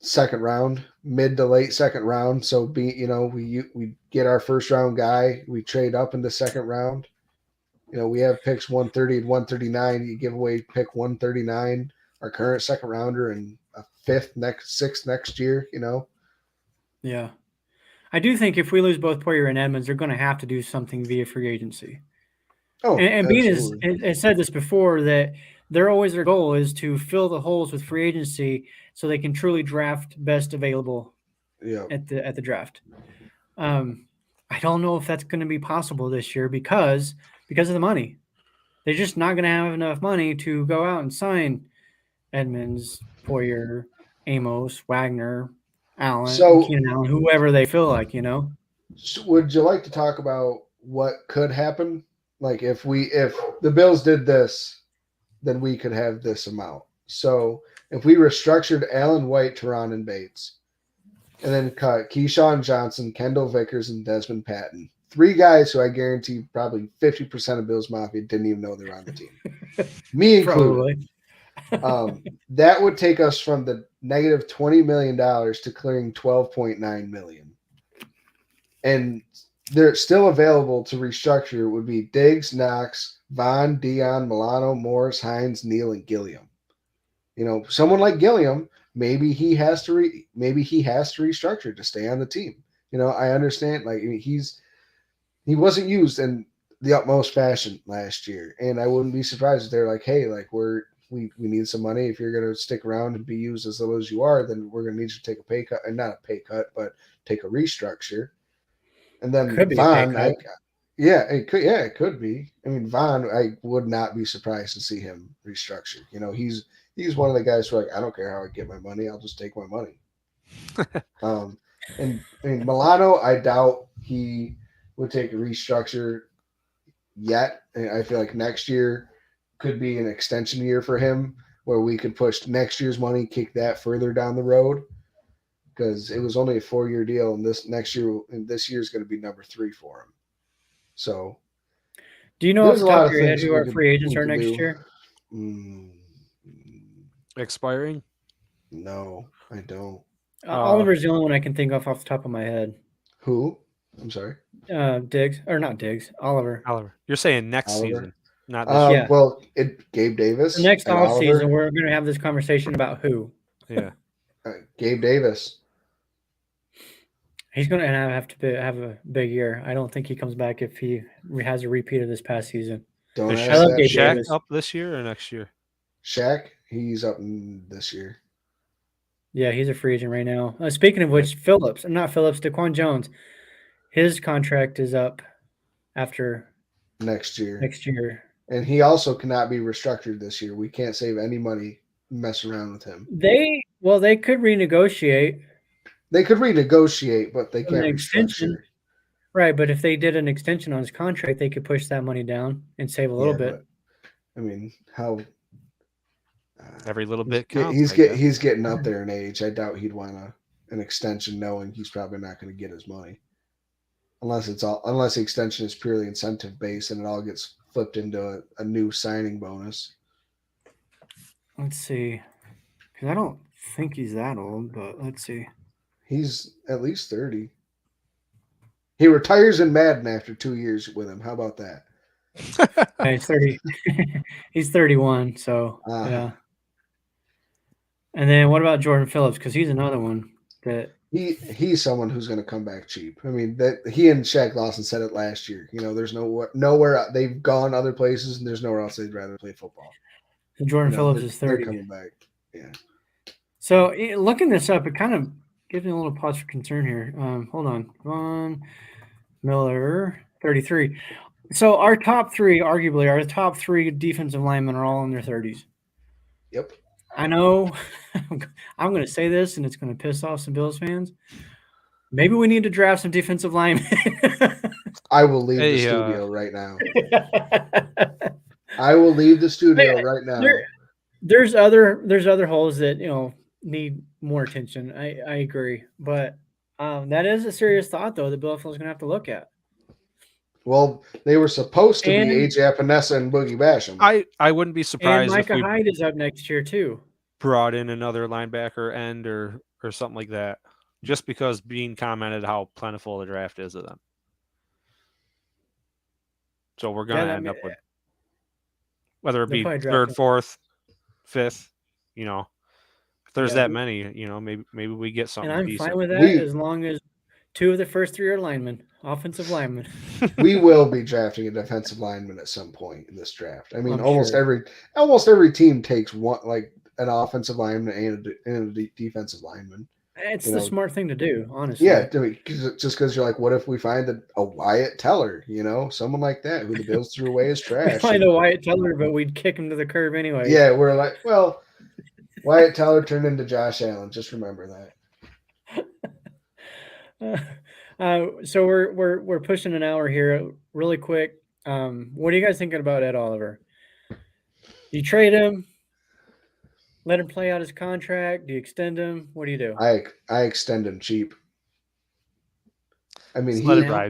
second round, mid to late second round. So we get our first round guy, we trade up in the second round. We have picks 130 and 139. You give away pick 139, our current second rounder, and a sixth next year. Yeah. I do think if we lose both Poyer and Edmonds, they're going to have to do something via free agency. Oh, And Bean absolutely. has said this before that their goal is to fill the holes with free agency so they can truly draft best available Yeah. at the draft. I don't know if that's going to be possible this year because of the money. They're just not going to have enough money to go out and sign Edmonds, Poyer, Amos, Wagner, So, Keenan Allen, whoever they feel like, would you like to talk about what could happen? Like if the Bills did this, then we could have this amount. So if we restructured Allen White, Teron, and Bates, and then cut Keyshawn Johnson, Kendall Vickers, and Desmond Patton, 3 guys who I guarantee probably 50% of Bills Mafia didn't even know they were on the team, me included. That would take us from the negative $20 million to clearing $12.9 million. And they're still available to restructure would be Diggs, Knox, Vaughn, Dion, Milano, Morris, Hines, Neal, and Gilliam. Someone like Gilliam, maybe he has to restructure to stay on the team. I understand. He wasn't used in the utmost fashion last year, and I wouldn't be surprised if they're like, hey, we need some money. If you're going to stick around and be used as little as you are, then we're going to need you to take a pay cut, and not a pay cut, but take a restructure. And then could be Vaughn, a pay cut. it could be. Vaughn, I would not be surprised to see him restructure. He's one of the guys who I don't care how I get my money, I'll just take my money. And Milano, I doubt he would take a restructure yet. And I feel like next year could be an extension year for him where we could push next year's money, kick that further down the road. because it was only a 4-year deal, and this year is going to be number 3 for him. So Do you know off there's the a top lot of of your head things who we our could- free agents we are could next do. year? Expiring? No, I don't. Oliver's the only one I can think of off the top of my head. Who? I'm sorry. Diggs, or not Diggs, Oliver. Oliver. You're saying next Oliver? season, not this year. Yeah. Well, Gabe Davis. The next and off Oliver. season, we're going to have this conversation about who. Yeah. Gabe Davis. He's going to have have a big year. I don't think he comes back if he has a repeat of this past season. Don't Is ask I love that. Gabe Shaq Davis. up this year or next year? Shaq, he's up this year. Yeah, he's a free agent right now. Speaking of which, Daquan Jones, his contract is up after Next year. And he also cannot be restructured this year. We can't save any money messing around with him. They could renegotiate. They could renegotiate, but they can't extension. restructure. Right, but if they did an extension on his contract, they could push that money down and save a little bit. But, I mean, how every little bit counts. He's getting up there in age. I doubt he'd want an extension, knowing he's probably not going to get his money, unless the extension is purely incentive based and it all gets flipped into a new signing bonus. Let's see, because I don't think he's that old, but let's see. He's at least 30. He retires in Madden after 2 years with him. How about that? Yeah, he's 30. He's 31. So yeah. And then what about Jordan Phillips? Because he's another one that he's someone who's going to come back cheap. I mean, that he and Shaq Lawson said it last year. You know, there's nowhere they've gone other places, and there's nowhere else they'd rather play football. Jordan Phillips is 30. They're coming back. Yeah. So looking this up, it kind of gives me a little pause for concern here. Hold on. Von Miller, 33. So our top three defensive linemen are all in their 30s. Yep. I know I'm going to say this, and it's going to piss off some Bills fans. Maybe we need to draft some defensive linemen. I will leave the studio right now. I will leave the studio right now. There's other holes that need more attention. I agree, but that is a serious thought though. The Bills going to have to look at. Well, they were supposed to be AJ Epinesa and Boogie Basham. I wouldn't be surprised if Micah Hyde is up next year too. Brought in another linebacker end or something like that, just because Bean commented how plentiful the draft is of them. So we're gonna end up with whether it be third, fourth, fifth. If there's that many, maybe we get something. And I'm decent. fine with that as long as 2 of the first 3 are linemen, offensive linemen. We will be drafting a defensive lineman at some point in this draft. I mean, almost sure. every team takes one, like an offensive lineman and a defensive lineman. It's the smart thing to do, honestly. Yeah, just because you're like, what if we find a Wyatt Teller, someone like that who the Bills threw away as trash? We find a Wyatt Teller, but we'd kick him to the curb anyway. Yeah, we're like, well, Wyatt Teller turned into Josh Allen. Just remember that. So we're pushing an hour here, really quick. What are you guys thinking about Ed Oliver? Do you trade him? Let him play out his contract? Do you extend him? What do you do? I extend him cheap. I mean,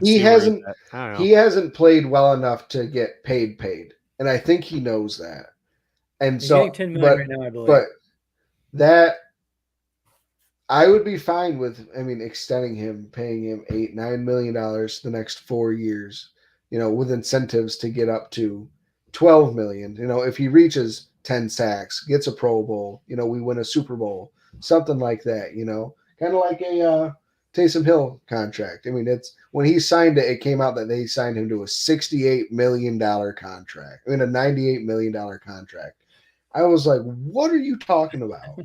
he hasn't played well enough to get paid, and I think he knows that. And He's so, getting $10 million right now, I believe. But that I would be fine with. I mean, extending him, paying him $8-9 million the next 4 years. With incentives to get up to $12 million. If he reaches 10 sacks, gets a Pro Bowl, we win a Super Bowl, something like that, kind of like a Taysom Hill contract. I mean, it's when he signed it, it came out that they signed him to a $68 million contract. I mean, a $98 million contract. I was like, what are you talking about?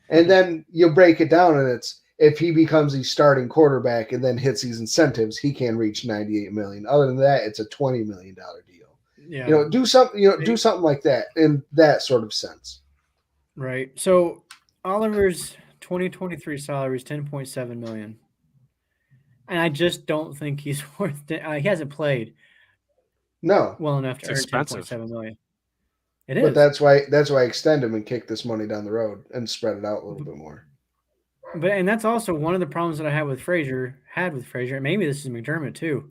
And then you break it down, and it's if he becomes the starting quarterback and then hits these incentives, he can reach $98 million. Other than that, it's a $20 million deal. Yeah. Do something, do something like that in that sort of sense. Right. So Oliver's 2023 salary is $10.7 million. And I just don't think he's worth it. He hasn't played well enough to earn $10.7 million. It is. But that's why I extend him and kick this money down the road and spread it out a little bit more. and that's also one of the problems that I had with Frazier, and maybe this is McDermott too,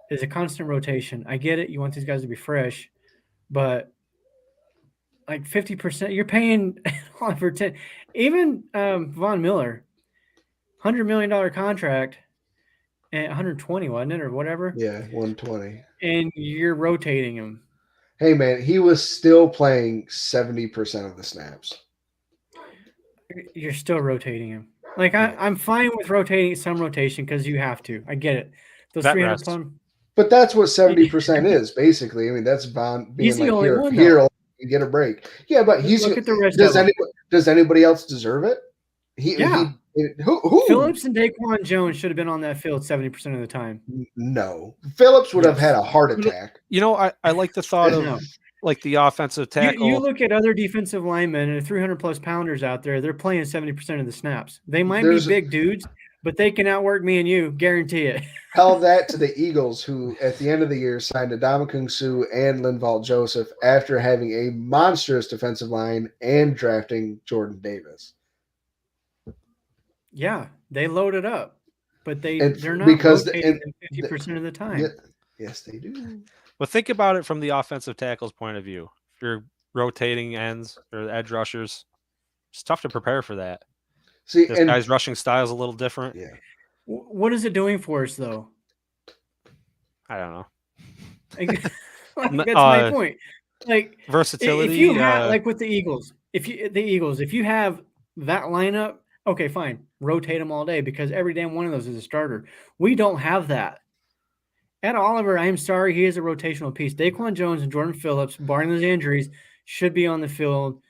is a constant rotation. I get it. You want these guys to be fresh, but like 50%, you're paying Oliver 10. Even Von Miller, $100 million contract, and 120, wasn't it, or whatever? Yeah, 120. And you're rotating him. Hey man, he was still playing 70% of the snaps. You're still rotating him. Like I'm fine with rotating some rotation because you have to. I get it. Those Vet 300 rest. pound. But that's what 70% is basically. I mean, that's Von being He's the like, only here, one, here, though. you get a break. Yeah, but he's Look at the rest of them. does anybody else deserve it? Yeah. Who? Phillips and Daquan Jones should have been on that field 70% of the time. No. Phillips would have Yes. had a heart attack. You know, I like the thought of No. like the offensive tackle. You look at other defensive linemen and 300 plus pounders out there, they're playing 70% of the snaps. They might be big dudes, but they can outwork me and you, guarantee it. Tell that to the Eagles, who at the end of the year signed Adama Suh and Linval Joseph after having a monstrous defensive line and drafting Jordan Davis. Yeah, they load it up, but they're not rotating them 50% of the time. Yeah, yes, they do. But think about it from the offensive tackle's point of view. If you're rotating ends or edge rushers, it's tough to prepare for that. See, this guy's rushing style is a little different. Yeah. What is it doing for us, though? I don't know. That's my point. Like versatility. If you have, like with the Eagles, if you have that lineup, okay, fine, rotate them all day because every damn one of those is a starter. We don't have that. Ed Oliver, I'm sorry, he is a rotational piece. Daquan Jones and Jordan Phillips, barring those injuries, should be on the field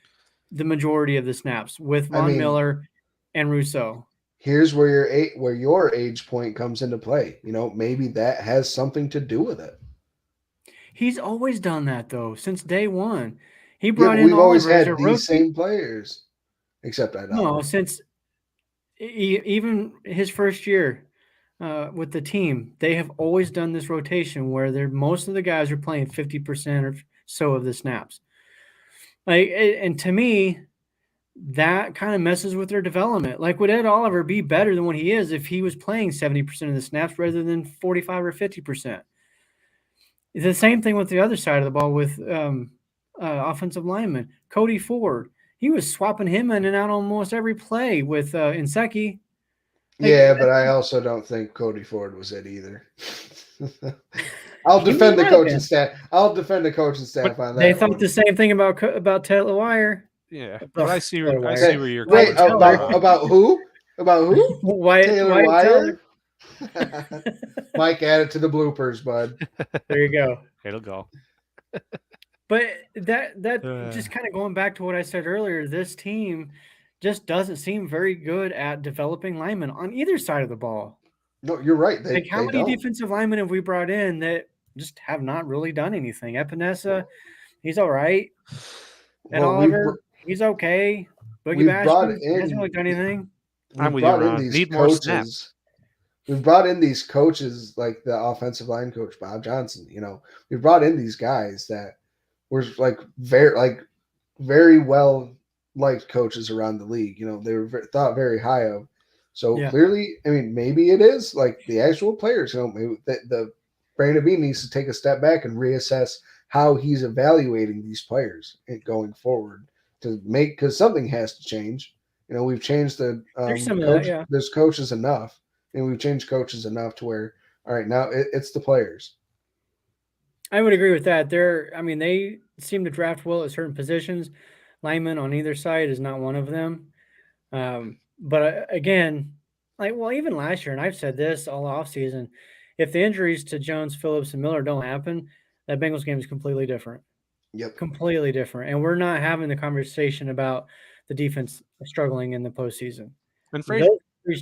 the majority of the snaps with Von Miller and Rousseau. Here's where your age point comes into play. You know, maybe that has something to do with it. He's always done that though, since day one. He brought in. We've always Oliver had these same players, except I don't. No, since even his first year with the team, they have always done this rotation where most of the guys are playing 50% or so of the snaps. Like, and to me, that kind of messes with their development. Like, would Ed Oliver be better than what he is if he was playing 70% of the snaps rather than 45 or 50%? The same thing with the other side of the ball with offensive lineman. Cody Ford, he was swapping him in and out almost every play with Inseki. Yeah, but I also don't think Cody Ford was it either. I'll defend the coaching staff. I'll defend the coaching staff on that. They thought the same thing about Taylor Wire. Yeah, but I see where you're going. Wait, about who? About who? Taylor Wire? Mike, add it to the bloopers, bud. There you go. It'll go. But that just kind of going back to what I said earlier, this team just doesn't seem very good at developing linemen on either side of the ball. No, you're right. How many defensive linemen have we brought in that just have not really done anything? Epinesa, he's all right. And Oliver, he's okay. Boogie Basham hasn't really done anything. I'm with you, Ron. Need more snaps. We've brought in these coaches like the offensive line coach, Bob Johnson. You know, we've brought in these guys that were very well liked coaches around the league. You know, they were thought very high of. So clearly, I mean, maybe it is like the actual players. You know, maybe the Brandon Beane needs to take a step back and reassess how he's evaluating these players going forward because something has to change. You know, we've changed the coach. There's coaches enough, and we've changed coaches enough to where all right now it's the players. I would agree with that. They seem to draft well at certain positions. Lineman on either side is not one of them. But again, even last year, and I've said this all offseason, if the injuries to Jones, Phillips, and Miller don't happen, that Bengals game is completely different. Yep. Completely different. And we're not having the conversation about the defense struggling in the postseason. And Frazier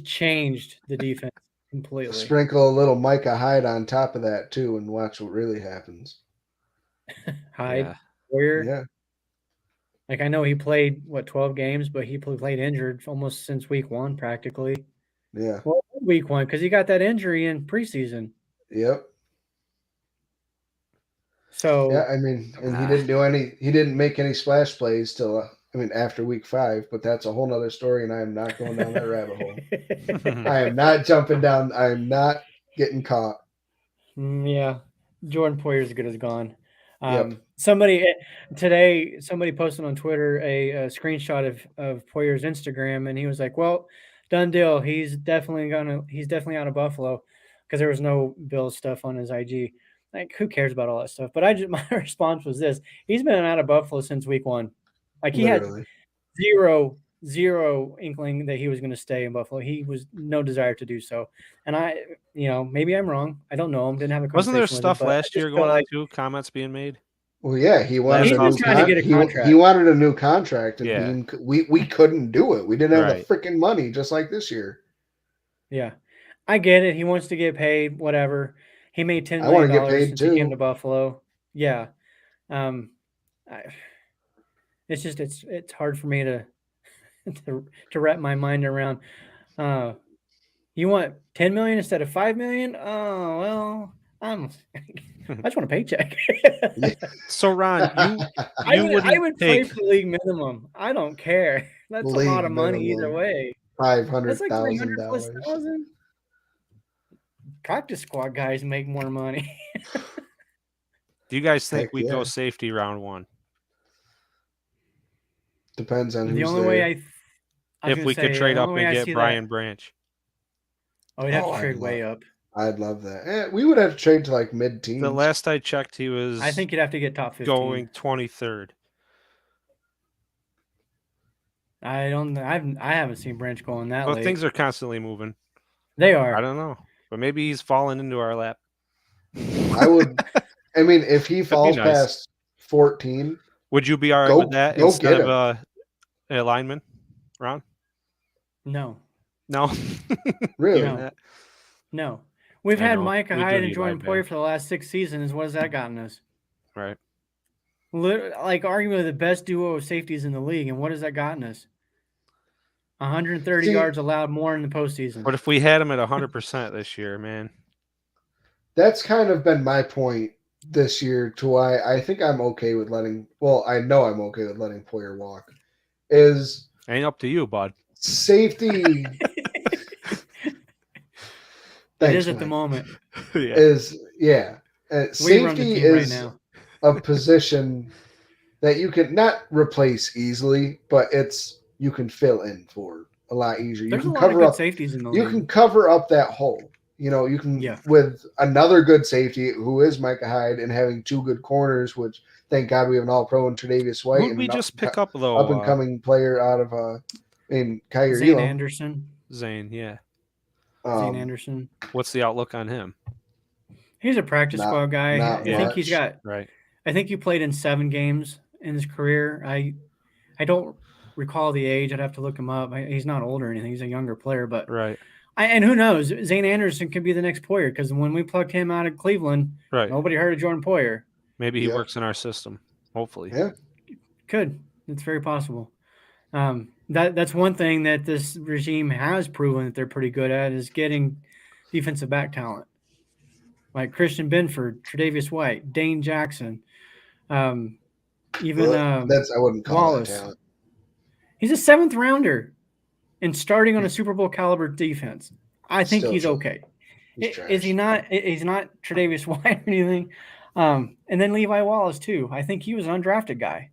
changed the defense completely. Sprinkle a little Micah Hyde on top of that, too, and watch what really happens. Hyde, Warrior. Yeah. Like, I know he played, 12 games, but he played injured almost since week 1, practically. Yeah. Well, week 1, because he got that injury in preseason. Yep. So yeah, I mean, and he didn't make any splash plays till I mean, after week 5, but that's a whole nother story, and I am not going down that rabbit hole. I am not jumping down. I am not getting caught. Yeah, Jordan Poyer's good as gone. Yep. Somebody posted on Twitter a screenshot of Poyer's Instagram, and he was like, "Well, done deal. He's definitely out of Buffalo because there was no Bills stuff on his IG. Like, who cares about all that stuff?" But my response was this: he's been out of Buffalo since week 1. Like, he had Literally. zero inkling that he was going to stay in Buffalo. He was no desire to do so. And maybe I'm wrong. I don't know him. Didn't have a Wasn't there conversation with him, stuff but I last just year feel going on like too? Comments being made. Well, yeah, he wanted He's a new just trying to get a contract. He wanted a new contract, and Yeah. we couldn't do it. We didn't have Right. the freaking money, just like this year. Yeah, I get it. He wants to get paid. Whatever. He made $10 I want to million get paid since he came to too. Buffalo. Yeah. I, it's hard for me to to wrap my mind around. You want 10 million instead of 5 million? Oh well, I just want a paycheck. So Ron, I would play for the league minimum. I don't care. That's a lot of money either way. That's like $300,000+. $500,000. Practice squad guys make more money. Do you guys think Heck we'd yeah. go safety round 1? Depends on The who's only there. way If we could trade up and get Brian Branch. Oh, we'd have to I'd trade love- way up. I'd love that. We would have to trade to like mid-teens. The last I checked, he was I think you'd have to get top 15. going 23rd. I haven't seen Branch going that Well, late. things are constantly moving. They are. I don't know, but maybe he's fallen into our lap. I mean, if he falls nice. past 14, Would you be all right Go- with that go instead get of a lineman, Ron? No. No. really? No. No. We've I had know. Micah We do Hyde and need Jordan linemen. Poyer for the last 6 seasons. What has that gotten us? Right. Like arguably the best duo of safeties in the league, and what has that gotten us? 130 See- yards allowed more in the postseason. But if we had him at 100% this year, man. That's kind of been my point this year to why I think I'm okay with letting – well, I know I'm okay with letting Poyer walk is Ain't up to you, bud. safety – It is at the moment. Yeah. We run the safety team right is now. a position that you can not replace easily, but you can fill in for a lot easier. There's You a can lot of cover good up. safeties in the You league. can cover up that hole. You can with another good safety who is Micah Hyde and having 2 good corners, which thank God we have an All-Pro in Tre'Davious White. Who'd we just pick up, though? Up and coming player out of Kyrie Zane Elam. Anderson. Zane, yeah. Zane Anderson. What's the outlook on him? He's a practice squad guy. not I think he's much. got. Right. I think he played in 7 games in his career. I don't recall the age. I'd have to look him up. He's not old or anything. He's a younger player, but Right. And who knows? Zane Anderson could be the next Poyer because when we plucked him out of Cleveland, Right. nobody heard of Jordan Poyer. Maybe he works in our system. Hopefully. Yeah. Could. It's very possible. That's one thing that this regime has proven that they're pretty good at is getting defensive back talent. Like Christian Benford, Tre'Davious White, Dane Jackson, even I wouldn't call Wallace. that talent. He's a 7th rounder and starting on a Super Bowl caliber defense. I think he's okay. Is he not? He's not Tre'Davious White or anything. And then Levi Wallace too. I think he was an undrafted guy.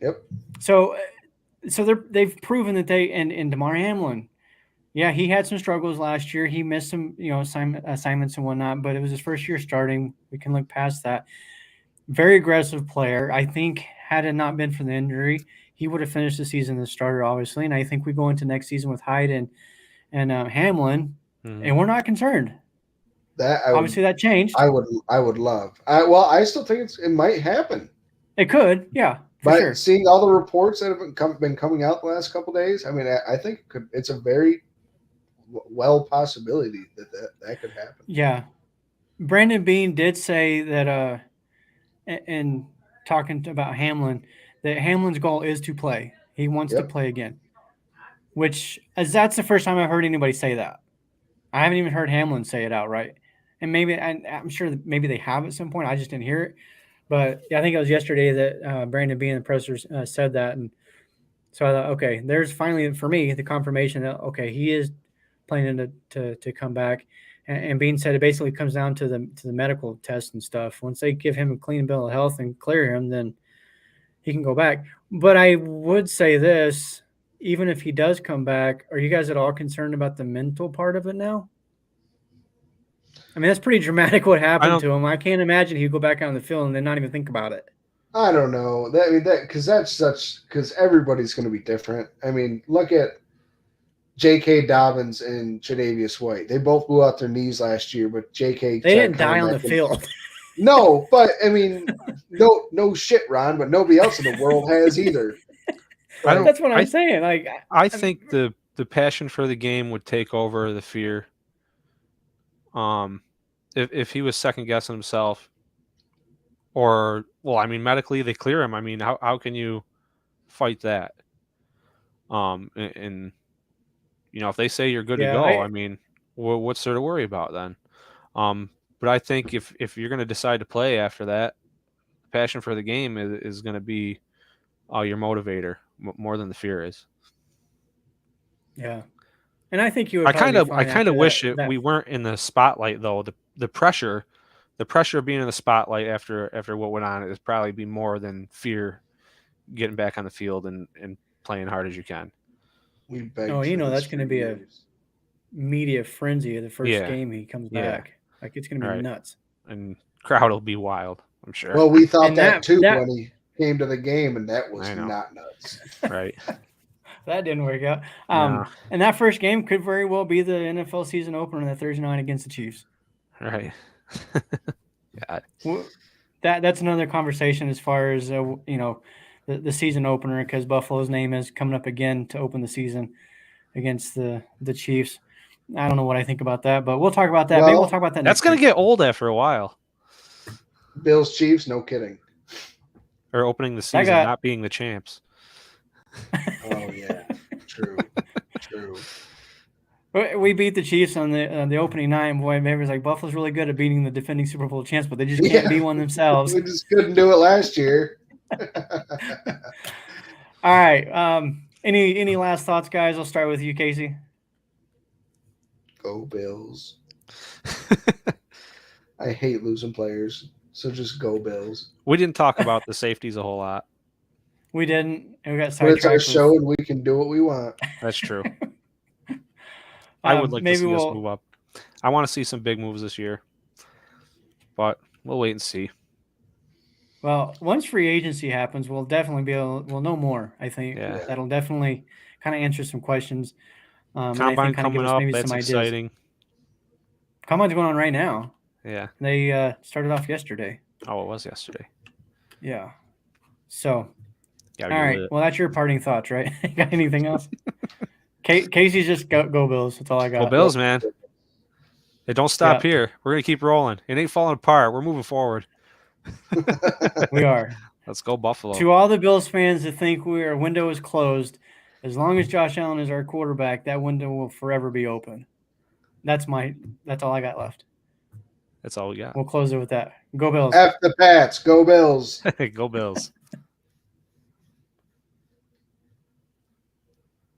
Yep. So they've proven that they and DeMar Hamlin. Yeah, he had some struggles last year. He missed some, assignments and whatnot, but it was his first year starting. We can look past that. Very aggressive player. I think had it not been for the injury, he would have finished the season as starter, obviously. And I think we go into next season with Hyde and Hamlin, and we're not concerned. That changed. I would love. I still think it might happen. It could, yeah. But sure. Seeing all the reports that have been coming out the last couple of days, I mean, I think it's a very well possibility that could happen. Yeah. Brandon Beane did say that and talking about Hamlin, that Hamlin's goal is to play. He wants to play again, that's the first time I've heard anybody say that. I haven't even heard Hamlin say it outright. And maybe I'm sure that maybe they have at some point. I just didn't hear it. But yeah, I think it was yesterday that Brandon Bean, the presser, said that, and so I thought, okay, there's finally for me the confirmation that okay, he is planning to come back. And Bean said it basically comes down to the medical test and stuff. Once they give him a clean bill of health and clear him, then he can go back. But I would say this, even if he does come back, are you guys at all concerned about the mental part of it now? I mean, that's pretty dramatic what happened to him. I can't imagine he'd go back out on the field and then not even think about it. I don't know because everybody's going to be different. I mean, look at J.K. Dobbins and Tre'Davious White. They both blew out their knees last year, but J.K. They didn't die on the field. No, but I mean, no shit, Ron. But nobody else in the world has either. That's what I'm saying. Like, I think the passion for the game would take over the fear. If he was second guessing himself, or medically they clear him. I mean, how can you fight that? And if they say you're good to go, I mean, what's there to worry about then? But I think if you're going to decide to play after that, the passion for the game is going to be your motivator more than the fear is. Yeah, and I think you would. I kind of wish we weren't in the spotlight though. The pressure of being in the spotlight after what went on is probably be more than fear getting back on the field and playing hard as you can. That's going to be a media frenzy of the first game he comes back. Like it's going to be nuts. And crowd will be wild, I'm sure. Well, we thought that too when he came to the game, and that was not nuts. Right. That didn't work out. And that first game could very well be the NFL season opener on the Thursday night against the Chiefs. Right. God. Well, that's another conversation as far as the season opener, because Buffalo's name is coming up again to open the season against the Chiefs. I don't know what I think about that, but we'll talk about that. Maybe we'll talk about that next That's going to get old after a while. Bills Chiefs, no kidding. Or opening the season, not being the champs. Oh yeah, true. We beat the Chiefs on the opening night, and boy, maybe it was like Buffalo's really good at beating the defending Super Bowl champs, but they just can't be one themselves. We just couldn't do it last year. All right. Any last thoughts, guys? I'll start with you, Casey. Go Bills. I hate losing players, so just go Bills. We didn't talk about the safeties a whole lot. We didn't. We got sidetracked. But it's our show, and we can do what we want. That's true. I would like to see us move up. I want to see some big moves this year, but we'll wait and see. Well, once free agency happens, we'll definitely we'll know more. I think that'll definitely kind of answer some questions. Combine coming up, that's exciting. Combine's going on right now. Yeah. They started off yesterday. Oh, it was yesterday. Yeah. So, all right. Well, that's your parting thoughts, right? Got anything else? Casey's just go Bills. That's all I got. Go Bills, man. Hey, don't stop here. We're going to keep rolling. It ain't falling apart. We're moving forward. We are. Let's go Buffalo. To all the Bills fans that think our window is closed, as long as Josh Allen is our quarterback, that window will forever be open. That's all I got left. That's all we got. We'll close it with that. Go Bills. F the Pats. Go Bills. Go Bills.